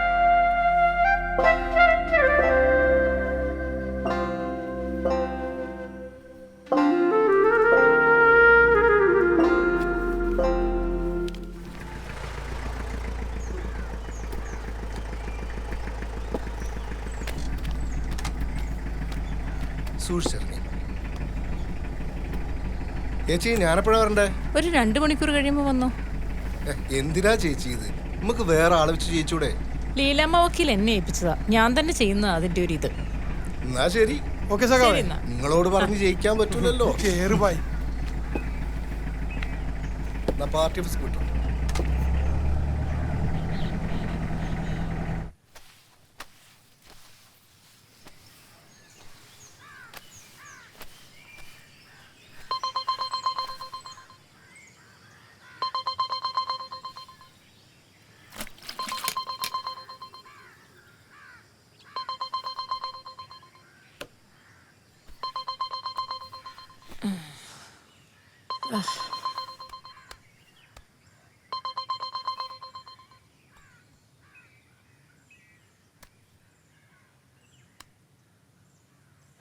ചേച്ചി ഞാനെപ്പോഴാ വരണ്ടേ? ഒരു 2 മണിക്കൂർ കഴിയുമ്പോ വന്നോ. എന്തിനാ ചേച്ചി ഇത്? നമുക്ക് വേറെ ആളെ വെച്ച് ചെയ്യിച്ചൂടെ? ലീലാമ്മ വക്കീൽ എന്നെ ഏൽപ്പിച്ചതാ, ഞാൻ തന്നെ ചെയ്യുന്ന അതിന്റെ ഒരു ഇത്. എന്നാ ശരി. ഓക്കെ സഖാവേ, നിങ്ങളോട് പറഞ്ഞ് ജയിക്കാൻ പറ്റൂലല്ലോ. കേറുപായി പാർട്ടി ഓഫീസ് കിട്ടും.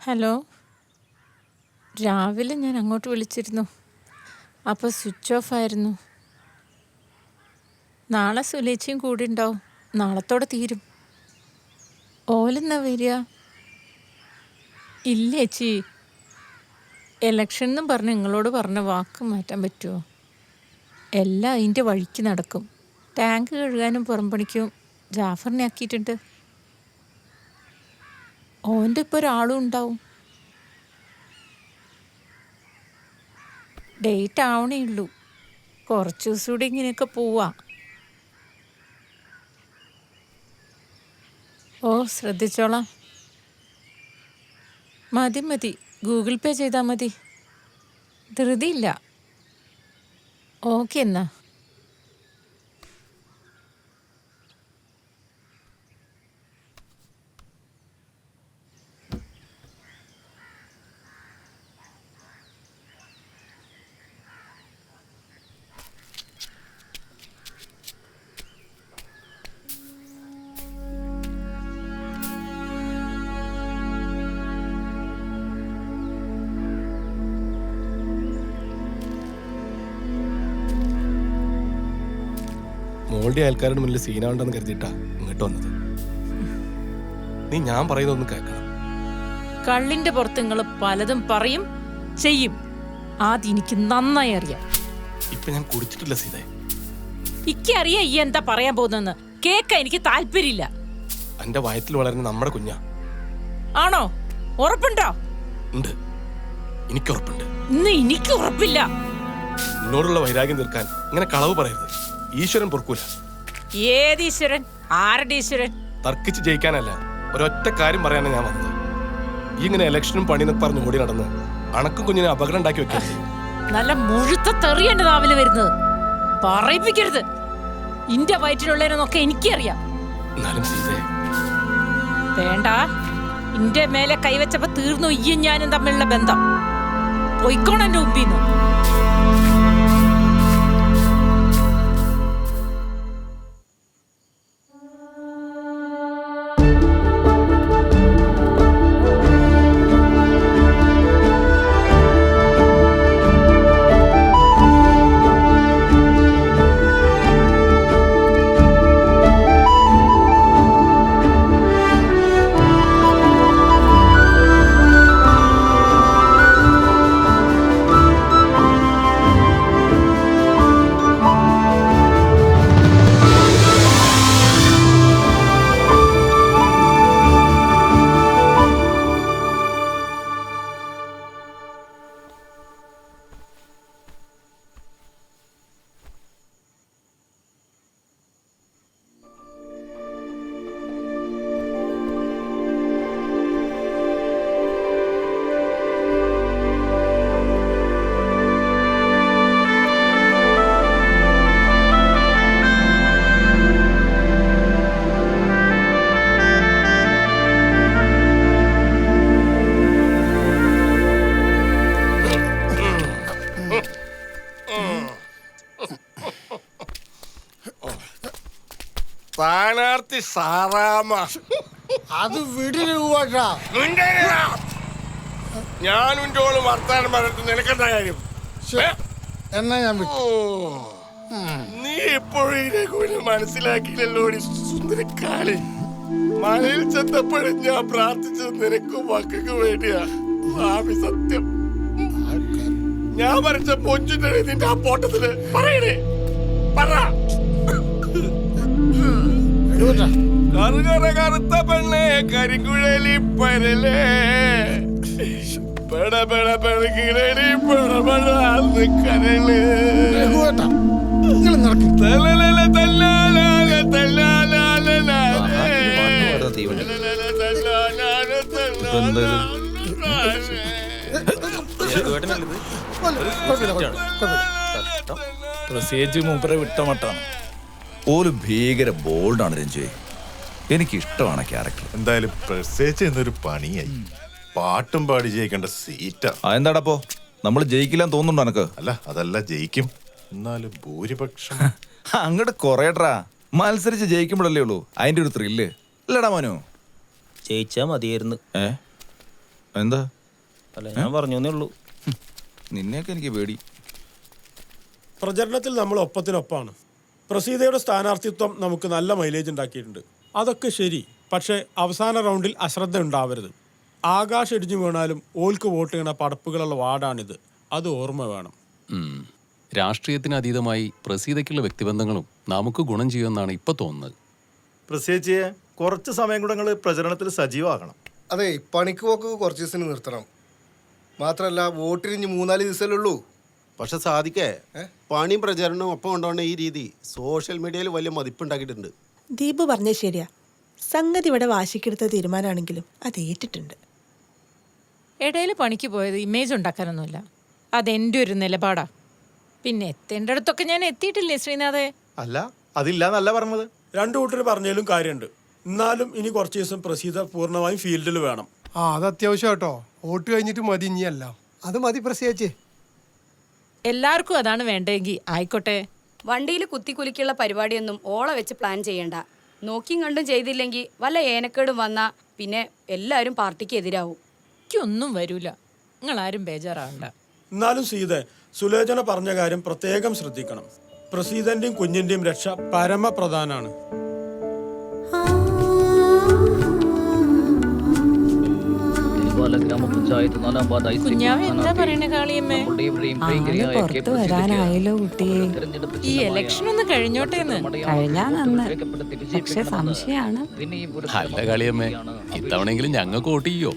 ഹലോ, രാവിലെ ഞാൻ അങ്ങോട്ട് വിളിച്ചിരുന്നു, അപ്പോൾ സ്വിച്ച് ഓഫ് ആയിരുന്നു. നാളെ സുലേച്ചയും കൂടി ഉണ്ടാവും, നാളത്തോടെ തീരും. ഓലെന്നാ വരിക? ഇല്ല ചേച്ചി, എലക്ഷൻ എന്നും പറഞ്ഞ് നിങ്ങളോട് പറഞ്ഞ വാക്ക് മാറ്റാൻ പറ്റുമോ? എല്ലാം അതിൻ്റെ വഴിക്ക് നടക്കും. ടാങ്ക് കഴുകാനും പുറംപണിക്കും ജാഫറിനെ ആക്കിയിട്ടുണ്ട്. ഓൻ്റെ ഇപ്പോൾ ഒരാളും ഉണ്ടാവും. ഡേറ്റ് ആവണേ ഉള്ളൂ, കുറച്ച് ദിവസം കൂടി ഇങ്ങനെയൊക്കെ പോവാ. ഓ ശ്രദ്ധിച്ചോളാം. മതി, ഗൂഗിൾ പേ ചെയ്താൽ മതി, ധൃതിയില്ല. ഓക്കെ എന്നാ. മോളുടെ അയൽക്കാരുടെ മുന്നിൽ സീനാണ്ടെന്ന് കരുതിയിട്ടാ ഇങ്ങോട്ട് വന്നത്. നീ ഞാൻ പറയുന്നതൊന്നും കേൾക്കണം. കള്ളിന്റെ പുറത്ത് നിങ്ങൾ പലതും പറയും ചെയ്യും, ആദ്യം എനിക്ക് നന്നായി അറിയാം. ഇപ്പൊ ഞാൻ കുടിച്ചിട്ടില്ല സീതേ. എനിക്കറിയാം ഈ എന്താ പറയാൻ പോകുന്നെന്ന്, കേൾക്കാൻ എനിക്ക് താല്പര്യമില്ല. എന്റെ വയറ്റിൽ വളരുന്ന നമ്മുടെ കുഞ്ഞാ. ആണോ? ഉറപ്പുണ്ടോ? ഉണ്ട്, എനിക്ക് ഉറപ്പുണ്ട്. ഇന്ന് എനിക്ക് ഉറപ്പില്ല. എന്നോടുള്ള വൈരാഗ്യം തീർക്കാൻ ഇങ്ങനെ കളവ് പറയരുത്. ഈശ്വരൻ പൊറുക്കൂല. ഏത് ഈശ്വരൻ? ആരുടെ ഈശ്വരൻ? തർക്കിച്ച് ജയിക്കാനല്ല, ഒരൊറ്റ കാര്യം പറയാനാണ് ഞാൻ വന്നത്. ഈ ഇങ്ങനെ ഇലക്ഷനും പണിയെന്ന് പറഞ്ഞ് ഓടി നടന്ന് അണക്കും കുഞ്ഞിനെ അപകടം ഉണ്ടാക്കി വെക്കരുത്. നല്ല മുഴുത്ത തെറിയുണ്ട് നാവില് വരുന്നത്, പറയിപ്പിക്കരുത്. ഇന്റെ വയറ്റിലുള്ളതിനൊക്കെ എനിക്കറിയാം. എന്നാലും സീതേ, വേണ്ട, ഇന്റെ മേലെ കൈവച്ചപ്പോ തീർന്നു ഈയും ഞാനും തമ്മിലുള്ള ബന്ധം. പൊയ്ക്കോണം എന്റെ മുമ്പിന്ന്. സ്ഥാനാർത്ഥി സാറാമ. അത് വിടിട്ടാ. ഞാനും ചോള് വർത്താനം പറഞ്ഞിട്ട് നിനക്കെന്താ കാര്യം? എന്നാ ഞാൻ വിട്ടു. നീ എപ്പോഴും ഇതിനെ മനസ്സിലാക്കിയില്ലല്ലോ സുന്ദരക്കാലി. മലയിൽ ചെന്നപ്പോഴും ഞാൻ പ്രാർത്ഥിച്ചത് നിനക്കും മക്കൾക്ക് വേണ്ടിയാ. സ്വാമി സത്യം. ഞാൻ വരച്ച പൊഞ്ചിന്റെ നിന്റെ ആ പോട്ടത്തില് പറയണേ, പറ. കറുകറ കറുത്ത പെണ്ണേ കരിങ്കുഴലി പരലേ പെട പെട പെടകിഴലി പെടപെടാന്ന് കരള് തലലല തല്ലാലാല തല്ലാലാല പ്രത്യേകിച്ച് മൂപ്പരെ വിട്ടമട്ടാണ്. ഒരു ഭീകര ബോൾഡാണ് രഞ്ജുവേ. എനിക്കിഷ്ടമാണ് ക്യാരക്ടർ. എന്തായാലും പ്രത്യേകിച്ച് എന്നൊരു പണിയായി. പാട്ടും പാടി ജയിക്കേണ്ട സീറ്റാ. എന്താടപ്പോ നമ്മൾ ജയിക്കില്ലാന്ന് തോന്നുന്നുണ്ടോ എനക്ക്? അല്ല, അതല്ല, ജയിക്കും. എന്നാലും ഭൂരിപക്ഷം അങ്ങോട്ട് കൊറേട്രാ. മത്സരിച്ച് ജയിക്കുമ്പോഴല്ലേ ഉള്ളൂ അതിന്റെ ഒരു ത്രില്ല്. ഇല്ലടാ മനു? ജയിച്ചാ മതിയായിരുന്നു. എന്താ? അല്ല, ഞാൻ പറഞ്ഞേ ഉള്ളൂ. നിന്നെയൊക്കെ എനിക്ക് പേടി. പ്രചരണത്തിൽ നമ്മൾ ഒപ്പത്തിനൊപ്പാണ്. പ്രസീതയുടെ സ്ഥാനാർത്ഥിത്വം നമുക്ക് നല്ല മൈലേജ് ഉണ്ടാക്കിയിട്ടുണ്ട്. അതൊക്കെ ശരി. പക്ഷേ അവസാന റൗണ്ടിൽ അശ്രദ്ധ ഉണ്ടാവരുത്. ആകാശ് ഇടിഞ്ഞു വീണാലും ഓൽക്ക് വോട്ട് ചെയ്യണ പടപ്പുകളുള്ള വാർഡാണിത്. അത് ഓർമ്മ വേണം. രാഷ്ട്രീയത്തിന് അതീതമായി പ്രസീതയ്ക്കുള്ള വ്യക്തിബന്ധങ്ങളും നമുക്ക് ഗുണം ചെയ്യുമെന്നാണ് ഇപ്പൊ തോന്നുന്നത്. പ്രത്യേകിച്ച് കുറച്ച് സമയം കൂടെ നിങ്ങൾ പ്രചരണത്തിൽ സജീവമാകണം. അതെ, പണിക്ക് പോക്ക് കുറച്ച് ദിവസത്തിന് നിർത്തണം. മാത്രല്ല വോട്ടിന് 3-4 ദിവസമല്ലേ ഉള്ളൂ. പക്ഷെ സാധിക്കേ പണിയും പ്രചരണവും ഒപ്പം കൊണ്ടുപോകുന്ന ഈ രീതി സോഷ്യൽ മീഡിയയിൽ വലിയ മതിപ്പുണ്ടാക്കിയിട്ടുണ്ട്. ദീപു പറഞ്ഞ ശരിയാ. സംഗതി ഇവിടെ വാശിക്കെടുത്ത തീരുമാനമാണെങ്കിലും അത് ഏറ്റിട്ടുണ്ട്. ഇടയിൽ പണിക്ക് പോയത് ഇമേജ് ഉണ്ടാക്കാനൊന്നുമില്ല. അതെൻ്റെ ഒരു നിലപാടാ. പിന്നെ എത്തേണ്ടടുത്തൊക്കെ ഞാൻ എത്തിയിട്ടില്ലേ ശ്രീനാഥേ? അല്ല, അതില്ലാന്നല്ല പറഞ്ഞത്. രണ്ടു കൂട്ടർ പറഞ്ഞാലും കാര്യമുണ്ട്. എന്നാലും ഇനി കുറച്ച് ദിവസം പ്രസീത പൂർണ്ണമായും ഫീൽഡിൽ വേണം. അത് അത്യാവശ്യം കേട്ടോ. വോട്ട് കഴിഞ്ഞിട്ട് മതി ഇനിയല്ല. അത് മതി പ്രത്യേകിച്ച്. എല്ലാവർക്കും അതാണ് വേണ്ടെങ്കിൽ ആയിക്കോട്ടെ. വണ്ടിയിൽ കുത്തിക്കുലുക്കിയുള്ള പരിപാടിയൊന്നും ഓളെ വെച്ച് പ്ലാൻ ചെയ്യണ്ട. നോക്കിയും കണ്ടും ചെയ്തില്ലെങ്കിൽ വല്ല ഏനക്കേടും വന്നാ പിന്നെ എല്ലാവരും പാർട്ടിക്ക് എതിരാവും. എനിക്കൊന്നും വരൂല, നിങ്ങളാരും ബേജാറാവണ്ട. എന്നാലും സീത, സുലോചന പറഞ്ഞ കാര്യം പ്രത്യേകം ശ്രദ്ധിക്കണം. പ്രസീതന്റെയും കുഞ്ഞിന്റെയും രക്ഷ പരമപ്രധാനാണ്. കുഞ്ഞാവ് എന്താ പറയണ കാളിയമ്മേ? പുറത്തു വരാനായല്ലോ കുട്ടിയെ. ഈ ഇലക്ഷൻ ഒന്ന് കഴിഞ്ഞോട്ടേന്ന്. കഴിഞ്ഞാ നന്ന്, പക്ഷെ സംശയാണ്. അല്ല കളിയമ്മേ, ഇത്തവണെങ്കിലും ഞങ്ങൾക്ക് വോട്ട് ചെയ്യോ?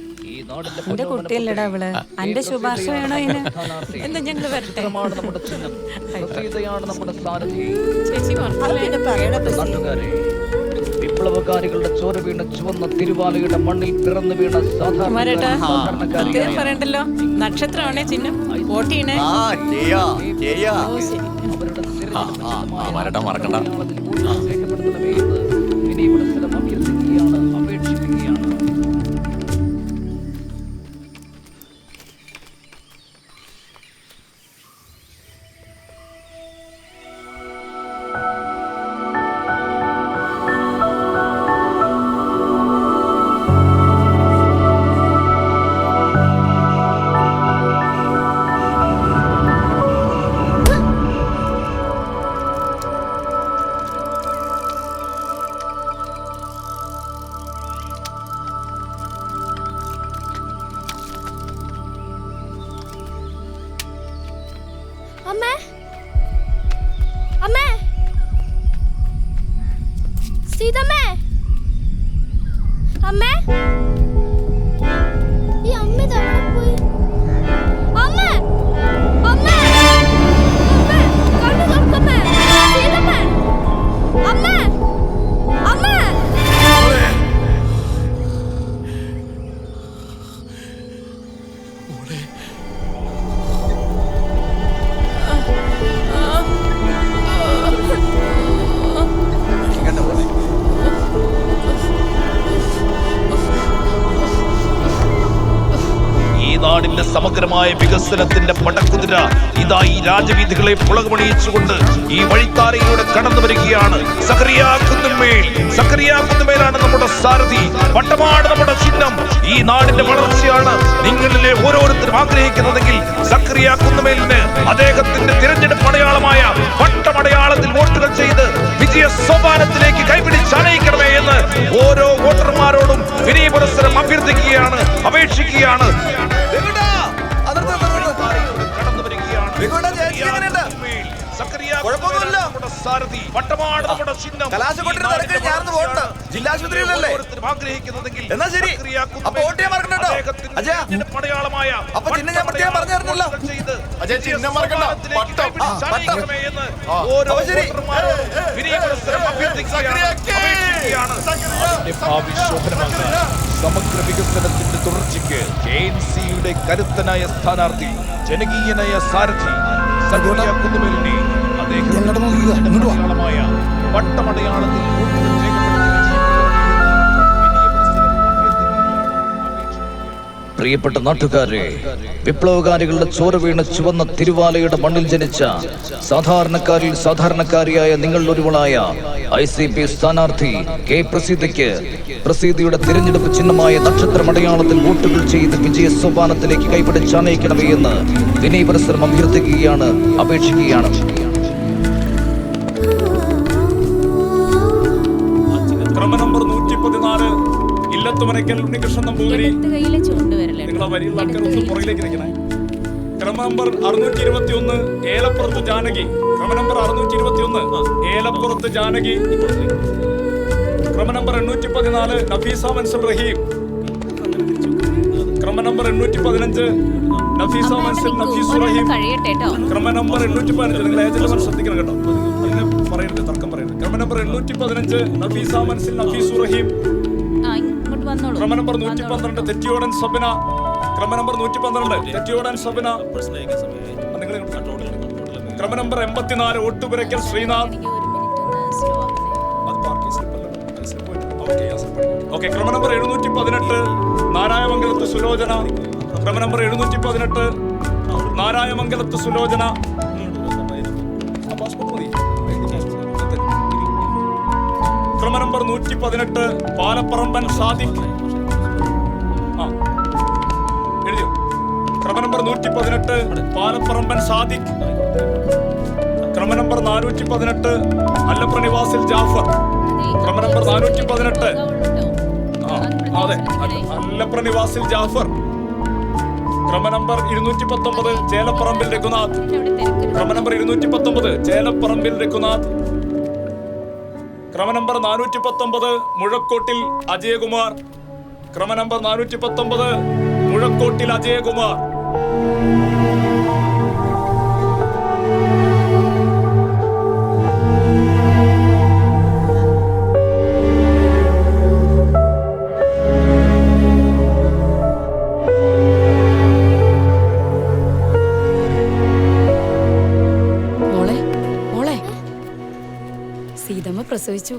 എന്റെ കുട്ടിയല്ലടാ അവള്. എന്റെ ശുപാർശ വേണോ ഇതിന്? എന്താ ഞങ്ങള് വരട്ടെ? വിപ്ലവകാരികളുടെ ചോര വീണ ചുവന്ന തിരുവാലയുടെ മണ്ണിൽ പിറന്നു വീണ പറയണ്ടല്ലോ. നക്ഷത്രമാണേ ചിഹ്നം. വോട്ട് ചെയ്യണേ. മറക്കണ്ട. അമ്മേ, അമ്മേ, സീതമ്മേ, അമ്മേ, ഈ അമ്മ ഇതെവിടെ പോയി? അമ്മേ, അമ്മേ, അമ്മേ, കണ്ണു തുറക്കമ്മേ, സീതമ്മേ, അമ്മേ, അമ്മേ. സമഗ്രമായ വികസനത്തിന്റെ പടക്കുതിര ഇതാ ഈ രാജവീഥികളെ പുളകമണിയിച്ചുകൊണ്ട് ഈ വഴിത്താരയിലൂടെ കടന്നു വരികയാണ്. സക്കറിയാ കുന്നുമേലാണ് നമ്മുടെ സാരഥി, പട്ടമാണ് നമ്മുടെ ചിഹ്നം. ഈ നാടിന്റെ വളർച്ചയാണ് നിങ്ങളിലെ ഓരോരുത്തരും ആഗ്രഹിക്കുന്നതെങ്കിൽ സക്കറിയാ കുന്നുമേലിന് അദ്ദേഹത്തിന്റെ തിരഞ്ഞെടുപ്പ് അടയാളമായ പട്ടമടയാളത്തിൽ വോട്ടുകൾ ചെയ്ത് വിജയ സോപാനത്തിലേക്ക് കൈപിടിച്ചണയിക്കണമേ എന്ന് ഓരോ വോട്ടർമാരോടും വിനയപുരസ്സരം അഭ്യർത്ഥിക്കുകയാണ്, അപേക്ഷിക്കുകയാണ്. സമഗ്ര വികസനത്തിന്റെ തുടർച്ചയ്ക്ക് KNCയുടെ കരുത്തനായ സ്ഥാനാർത്ഥി, ജനകീയനായ സാരഥി സക്കറിയാ കുന്നുമേലിനെ അദ്ദേഹമായ പട്ടമടയാളത്തിൽ പ്രിയപ്പെട്ട നാട്ടുകാരെ, വിപ്ലവകാരികളുടെ ചോര വീണ് ചുവന്ന തിരുവാലയുടെ മണ്ണിൽ ജനിച്ച സാധാരണക്കാരിൽ സാധാരണക്കാരിയായ നിങ്ങളൊരുവളായ ICP സ്ഥാനാർത്ഥി കെ പ്രസീതയ്ക്ക് പ്രസീതയുടെ തിരഞ്ഞെടുപ്പ് ചിഹ്നമായ നക്ഷത്രമടയാളത്തിൽ വോട്ടുകൾ ചെയ്ത് വിജയ സോപാനത്തിലേക്ക് കൈപിടിച്ചണയിക്കണമേ എന്ന് വിനയപുരസ്സരം അഭ്യർത്ഥിക്കുകയാണ്, അപേക്ഷിക്കുകയാണ്. ക്രമനമ്പർ 114 ഇല്ലത്തുമനയ്ക്കൽ ഉണ്ണികൃഷ്ണൻ നമ്പൂതിരി. നിങ്ങളെ വരിയുള്ള ആൾക്കാർ ഒന്ന് പുറകിലേക്ക് നിൽക്കണേ. ക്രമനമ്പർ 621 ഏലപ്പുറത്ത് ജാനകി. ക്രമനമ്പർ 621 ഏലപ്പുറത്ത് ജാനകി. ക്രമനമ്പർ 814 നഫീസ മൻസൽ റഹീം. ക്രമനമ്പർ 815 നഫീസ മൻസൽ നഫീസു റഹീം. ക്രമനമ്പർ 815 നിങ്ങൾ ഏജന്റുമാർ ശ്രദ്ധിക്കണം കേട്ടോ, അതിനെ പറയരുത്, തർക്കം പറയരുത്. ക്രമനമ്പർ 815 നഫീസ മൻസൽ നഫീസു റഹീം. ക്രമനമ്പർ 112 തെറ്റിയോടൻ സബിന. ക്രമനമ്പർ 112 തെറ്റിയോടൻ സബിന. ക്രമനമ്പർ 84 ഒട്ടുപുരയ്ക്കൽ ശ്രീനാഥ്. ഓക്കെ. ക്രമനമ്പർ 718 നാരായമംഗലത്ത് സുലോചന. ക്രമനമ്പർ 718 നാരായമംഗലത്ത് സുലോചന. ക്രമനമ്പർ 118 പാലപ്പറമ്പൻ സാദിഖ്. എഴുതിയോ? ക്രമനമ്പർ 118 പാലപ്പറമ്പൻ സാദിഖ്. ക്രമനമ്പർ 418 അല്ലപ്ര നിവാസിൽ ജാഫർ. ക്രമനമ്പർ 418 അതെ അല്ലപ്ര നിവാസിൽ ജാഫർ. ക്രമനമ്പർ 219 ചേലപ്പറമ്പിൽ രഘുനാഥ്. ക്രമനമ്പർ 219 ചേലപ്പറമ്പിൽ രഘുനാഥ്. ക്രമനമ്പർ 419 മുഴക്കോട്ടിൽ അജയകുമാർ. ക്രമനമ്പർ 419 മുഴക്കോട്ടിൽ അജയകുമാർ. സീതമ്മ പ്രസവിച്ചു.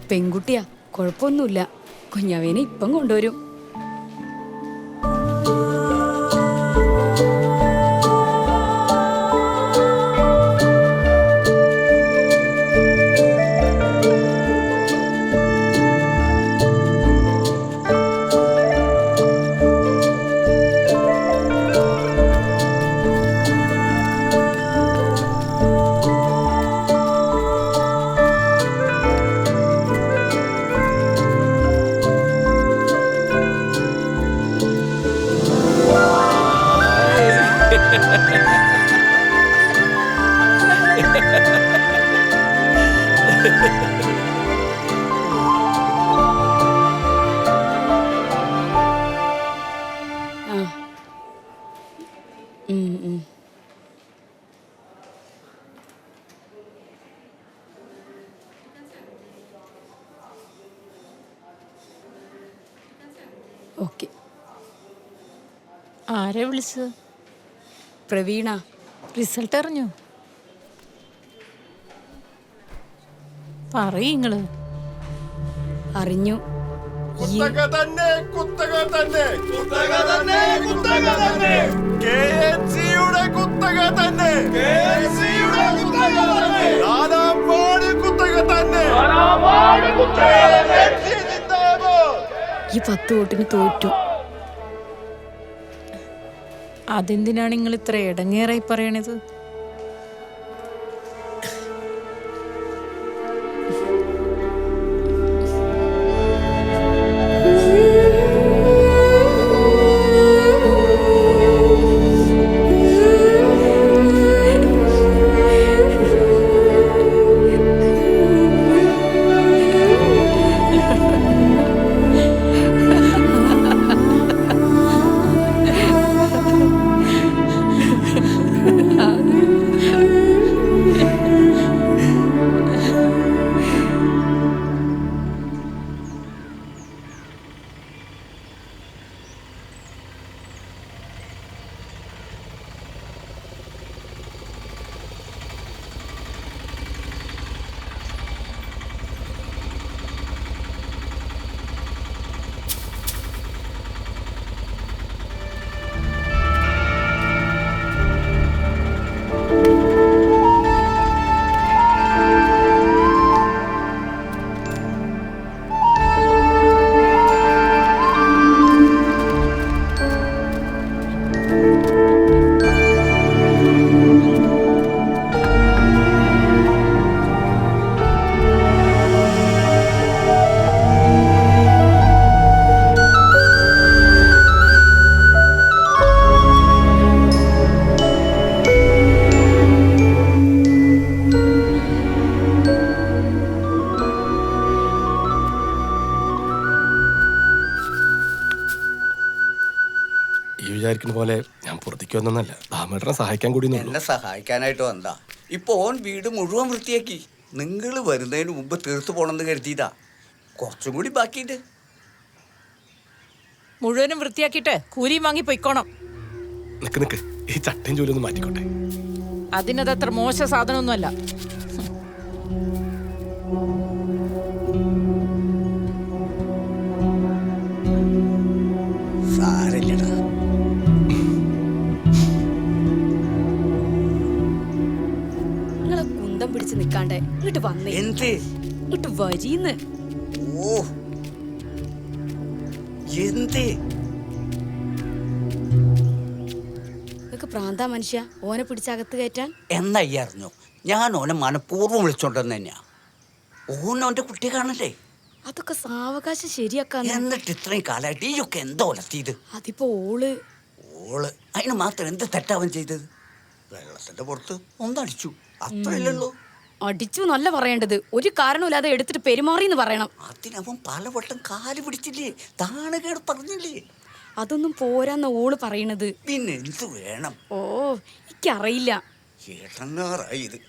പെൺകുട്ടിയാ, കുഴപ്പമൊന്നുമില്ല. കുഞ്ഞാവേനെ ഇപ്പം കൊണ്ടുവരും. ഓക്കെ. ആരെ വിളിച്ചത്? പ്രവീണ. റിസൾട്ട് അറിഞ്ഞോ? പറയിങ്ങള്. അറിഞ്ഞു. കുത്തക തന്നെ, കുത്തക തന്നെ, കുത്തക തന്നെ, കുത്തക തന്നെ. KNC-യുടെ കുത്തക തന്നെ. KNC-യുടെ കുത്തക തന്നെ. നാലാം വാർഡ് കുത്തക തന്നെ. KNC ജിന്ദാബാദ്. ഈ 10 വോട്ടിന് തോറ്റു. അതെന്തിനാണ് നിങ്ങൾ ഇത്ര ഇടങ്ങേറായി പറയണത്? വിചാരിക്കുന്ന പോലെ ഞാൻ പുറത്തേക്ക് വന്നല്ല, ദാമേട്ടനെ സഹായിക്കാൻ കൂടി. എന്നെ സഹായിക്കാനായിട്ട് വന്നാ. ഇപ്പൊ ഓൻ വീട് മുഴുവൻ വൃത്തിയാക്കി. നിങ്ങൾ വരുന്നതിന് മുമ്പ് തീർത്തു പോണെന്ന് കരുതിയതാ. കുറച്ചും കൂടി ബാക്കിയിട്ട് മുഴുവനും വൃത്തിയാക്കിയിട്ട് കൂലിയും വാങ്ങി പൊയ്ക്കോണം. നിക്ക് ഈ ചട്ടയും ജോലി ഒന്ന് മാറ്റിക്കോട്ടെ. അതിനതത്ര മോശ സാധനമൊന്നുമല്ല. സാരല്ലടാ. നിങ്ങളെ കുന്തം പിടിച്ച് നിക്കാണ്ട് ഇങ്ങോട്ട് വന്നേ. എന്ത് ഇങ്ങോട്ട് വരീന്ന്. ഓ എന്ത് നിങ്ങക്ക് പ്രാന്താ മനുഷ്യ ഓനെ പിടിച്ചകത്ത് കയറ്റാൻ. എന്നയ്യ അറിഞ്ഞു. ഞാൻ ഓനെ മനഃപൂർവ്വം വിളിച്ചോണ്ടെന്ന് തന്നെയാ. ഓനോന്റെ കുട്ടി കാണല്ലേ. അതൊക്കെ സാവകാശം ശരിയാക്കാൻ. എന്നിട്ട് ഇത്രയും കാലമായിട്ട് ഈയൊക്കെ എന്തോ ഒലത്തിയത്. അതിപ്പോ ഓള് അതിന് മാത്രം എന്ത് തെറ്റാവൻ ചെയ്തത്? വെള്ളത്തിന്റെ പുറത്ത് ഒന്നടിച്ചു, അത്രയല്ലല്ലോ. അടിച്ചു എന്നല്ല പറയേണ്ടത്, ഒരു കാരണമില്ലാതെ എടുത്തിട്ട് പെരുമാറിന്ന് പറയണം. അതിനവൻ പലവട്ടം കാല് പിടിച്ചില്ലേ, താണുകേട് പറഞ്ഞില്ലേ. അതൊന്നും പോരാന്ന ഓള് പറയണത്. പിന്നെ എന്ത് വേണം? ഓ എനിക്കറിയില്ല. ഇടങ്ങാറായി ഇത്.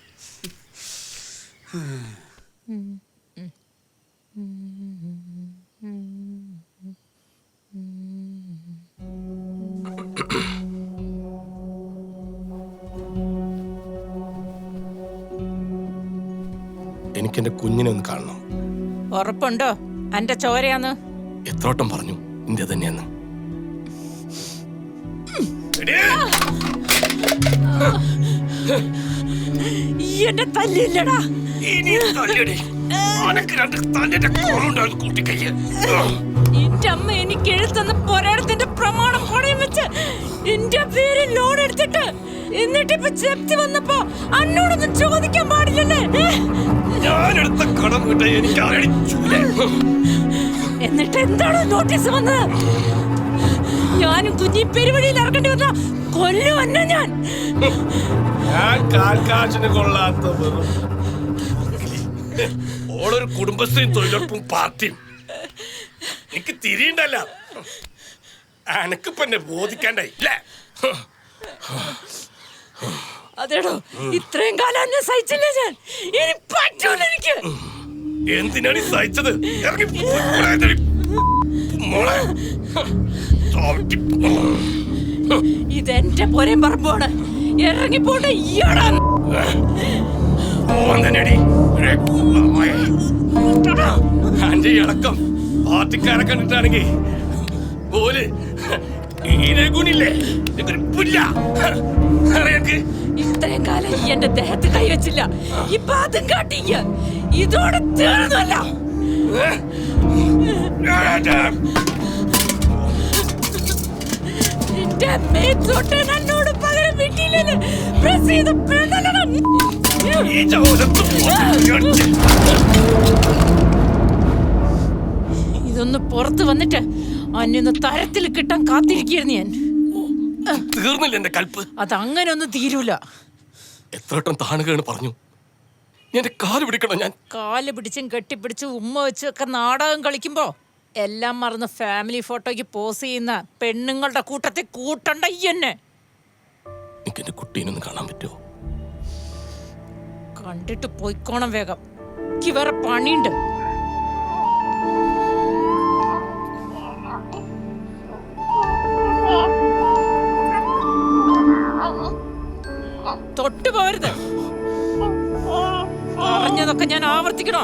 എനിക്കെന്റെ കുഞ്ഞിനെ ഒന്ന് കാണണം. ഉറപ്പുണ്ടോ എന്റെ ചോരയാന്ന്? എത്രോട്ടം പറഞ്ഞു ഇന്ത്യ തന്നെയാന്ന്. എന്റെ തല്ലില്ലടാ. എന്റെ അമ്മ എനിക്ക് എഴുത്തുന്ന പോരാട്ടത്തിന്റെ പ്രമാണം പണയം വെച്ച് എന്റെ പേര് ലോൺ എടുത്തിട്ട് എന്നിട്ട് ഇപ്പൊ ജപ്തി വന്നപ്പോ അന്നോടൊന്നും ചോദിക്കാൻ പാടില്ലല്ലേ? എന്നിട്ട് എന്താണ് നോട്ടീസ് വന്നത്? ഞാനും കുഞ്ഞി പെരുവഴിയിൽ ഇറങ്ങേണ്ടി വന്ന കൊല്ലുവന്ന ഞാൻ. കൊള്ളാത്ത ഓളൊരു കുടുംബശ്രീയും തൊഴിലുറപ്പും പാർട്ടിയും എനിക്ക് തിരിയുണ്ടല്ല. എനക്കിപ്പ എന്നെ ബോധിക്കണ്ടായി. അതേടോ ഇത്രയും കാലം എന്നെ സഹിച്ചില്ല ഞാൻ. ഇനി പറ്റൂല എനിക്ക്. എന്തിനാണ് സഹിച്ചത്? ഇതെന്റെ പോരേം പറമ്പാണ്. ഇറങ്ങിപ്പോട്ടെ ഇയാടാ. അന്റെ ഇളക്കം പാർട്ടിക്കാരെ കണ്ടിട്ടാണെങ്കിൽ ഓല് ഇത്രയും കാലം ഈ എന്റെ ദേഹത്ത് കൈവച്ചില്ല, ഇപ്പൊ അതും കാട്ടിക്ക. ഇതോടെ തീർന്നല്ല. എന്റെ മേത്തോട്ടെ എന്നോട് പകരം വീട്ടിലെ പ്രസീത പെണ്ണല്ലടാ. ഇതൊന്ന് പുറത്ത് വന്നിട്ട് അന്നൊന്ന് തരത്തിൽ കിട്ടാൻ കാത്തിരിക്കുന്നു ഞാൻ. തീർന്നില്ല എന്റെ കൽപ്പ്. അതങ്ങനെ ഒന്നും തീരൂല. എത്ര വട്ടം താണുകയാണ് പറഞ്ഞു. എന്റെ കാല് പിടിക്കണം. ഞാൻ കാല് പിടിച്ചും കെട്ടിപ്പിടിച്ചും ഉമ്മ വെച്ചും ഒക്കെ നാടകം കളിക്കുമ്പോ എല്ലാം മറന്ന് ഫാമിലി ഫോട്ടോയ്ക്ക് പോസ് ചെയ്യുന്ന പെണ്ണുങ്ങളുടെ കൂട്ടത്തിൽ കൂട്ടണ്ട എന്നെ. എനിക്ക് എന്റെ കുട്ടീനൊന്ന് കാണാൻ പറ്റുമോ? കണ്ടിട്ട് പോയിക്കോണം വേഗം. എനിക്ക് വേറെ പണിയുണ്ട്. തൊട്ടു പോരുത്. പറഞ്ഞതൊക്കെ ഞാൻ ആവർത്തിക്കണോ?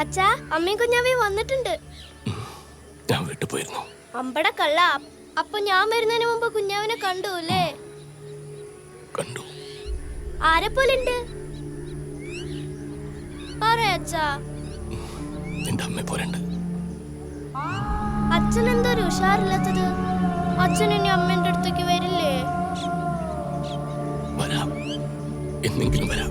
അച്ഛാ, അമ്മയും കുഞ്ഞാവേ വന്നിട്ടുണ്ട്. ഞാൻ വീട്ടിൽ പോയിരുന്നു. അമ്പട കള്ള. അപ്പൊ ഞാൻ വരുന്നതിന് മുമ്പ് കുഞ്ഞാവിനെ കണ്ടു അല്ലേ? കണ്ടു. ആരെ പോലുണ്ട്? പറയാ. നിന്റെ അമ്മയെ പോലുണ്ട്. അച്ഛൻ എന്താ ഒരു ഉഷാറില്ലാത്തത്? അച്ഛൻ ഇനി അമ്മേന്റെ അടുത്തേക്ക് വരില്ലേ? വരാം, എന്നെങ്കിലും വരാം.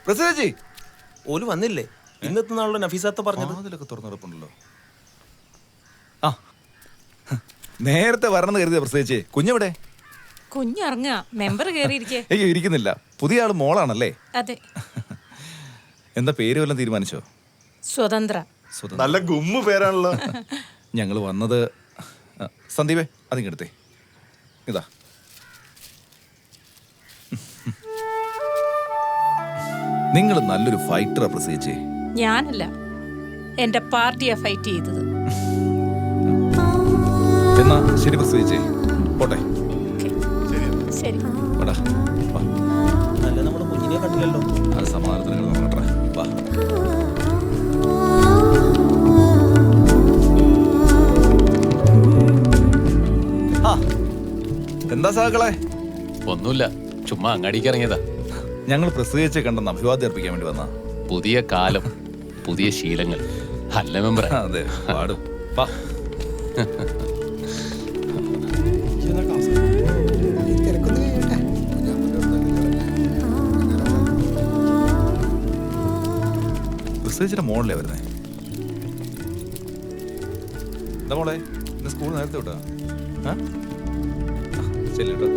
പ്രസിദ്ധേച്ചി ഓല് വന്നില്ലേ? ഇന്നത്തെ നാളിലെ നഫീസാത്ത പറഞ്ഞത്. അതിലൊക്കെ തുറന്നുറപ്പുണ്ടല്ലോ. ആ, നേരത്തെ വരണമെന്ന് കരുതിയ പ്രസിദ്ധേച്ചി. കുഞ്ഞെവിടെ? കുഞ്ഞിറങ്ങുക. മെമ്പർ കയറിയിരിക്കേ. അയ്യോ, ഇരിക്കുന്നില്ല. പുതിയ ആള് മോളാണല്ലേ? അതെ. എന്താ പേര് വല്ലതും തീരുമാനിച്ചോ? സ്വതന്ത്ര. നല്ല ഗുമ്മു പേരാണല്ലോ. ഞങ്ങൾ വന്നത് സന്ദീപേ, അതിങ്ങെടുത്തേ. ഇതാ, നിങ്ങൾ നല്ലൊരു ഫൈറ്ററാ പ്രസിദ്ധേച്ചി. ഞാനല്ല, എന്റെ പാർട്ടിയാ ഫൈറ്റ് ചെയ്തത്. എന്നാ ശരി പ്രസിദ്ധേച്ചി, പോട്ടെ. ശരി. നല്ല നമ്മുടെ കുഞ്ഞിനെ കണ്ടില്ലല്ലോ. അത് സമാധാനത്തിന് നോക്കട്ടെ. വാ. എന്താ സഹാക്കളെ? ഒന്നുമില്ല, ചുമ്മാ അങ്ങാടിക്ക് ഇറങ്ങിയതാ. ഞങ്ങൾ പ്രസിദ്ധേച്ചിയെ കണ്ടെന്ന് അഭിവാദ്യം അർപ്പിക്കാൻ വേണ്ടി വന്നാ. പുതിയ കാലം, പുതിയ ശീലങ്ങൾ. അല്ല മെമ്പർ? അതെ, പാടും. വാ. പ്രസിദ്ധേച്ചിയുടെ മോളല്ലേ വരുന്നേ? എന്താ മോളെ, ഇന്ന് സ്കൂൾ നേരത്തെ വിട്ടാ? ശരി കേട്ടോ.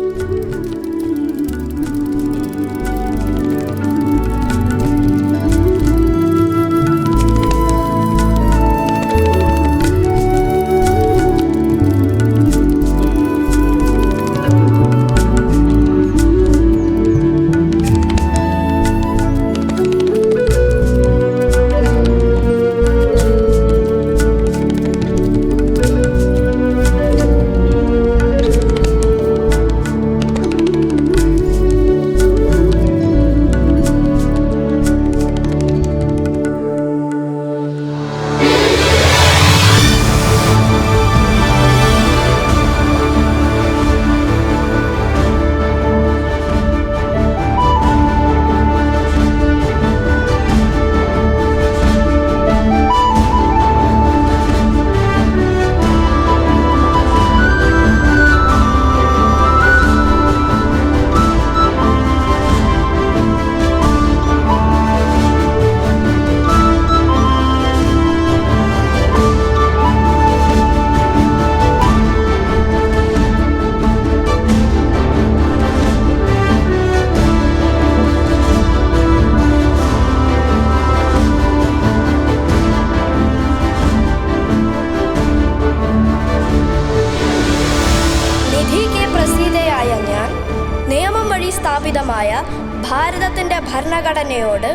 ഭരണഘടനയോട്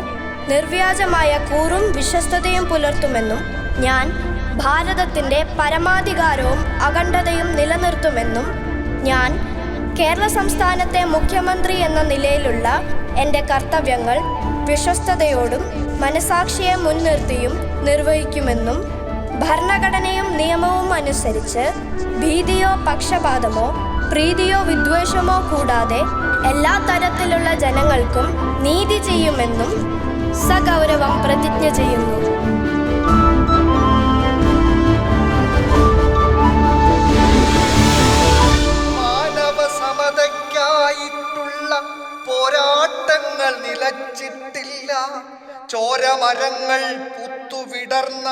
നിർവ്യാജമായ കൂറും വിശ്വസ്തതയും പുലർത്തുമെന്നും ഞാൻ ഭാരതത്തിൻ്റെ പരമാധികാരവും അഖണ്ഡതയും നിലനിർത്തുമെന്നും ഞാൻ കേരള സംസ്ഥാനത്തെ മുഖ്യമന്ത്രി എന്ന നിലയിലുള്ള എൻ്റെ കർത്തവ്യങ്ങൾ വിശ്വസ്തയോടും മനസാക്ഷിയെ മുൻനിർത്തിയും നിർവഹിക്കുമെന്നും ഭരണഘടനയും നിയമവും അനുസരിച്ച് ഭീതിയോ പക്ഷപാതമോ പ്രീതിയോ വിദ്വേഷമോ കൂടാതെ എല്ലാ തരത്തിലുള്ള ജനങ്ങൾക്കും നീതി ചെയ്യുമെന്നും സഗൗരവം പ്രതിജ്ഞ ചെയ്യുന്നു. മാനവ സമതയ്ക്കായിട്ടുള്ള പോരാട്ടങ്ങൾ നിലച്ചിട്ടില്ല. ചോരമരങ്ങൾ പുത്തുവിടർന്ന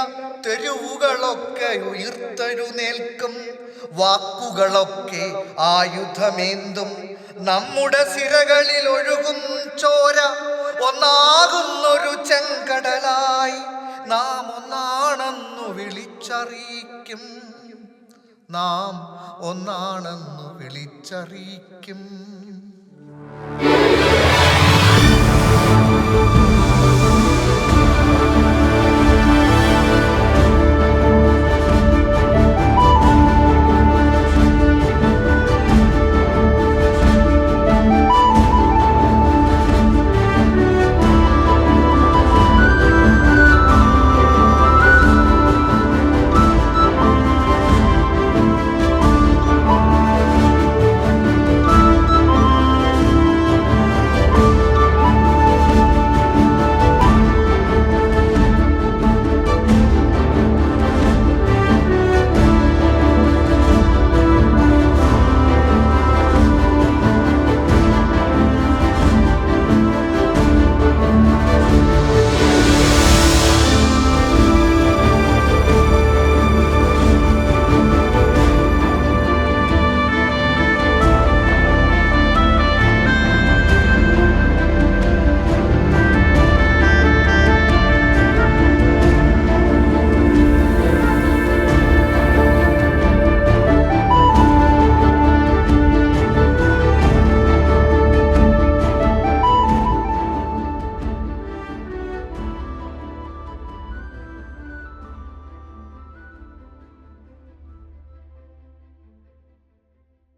തെരുവുകളൊക്കെ ഉയർത്തെഴുന്നേൽക്കും. വാക്കുകളൊക്കെ ആയുധമേന്തും. നമ്മുടെ സിരകളിൽ ഒഴുകും ചോര ഒന്നാകുന്നൊരു ചെങ്കടലായി നാം ഒന്നാണെന്നു വിളിച്ചറിയിക്കും. നാം ഒന്നാണെന്നു വിളിച്ചറിയിക്കും.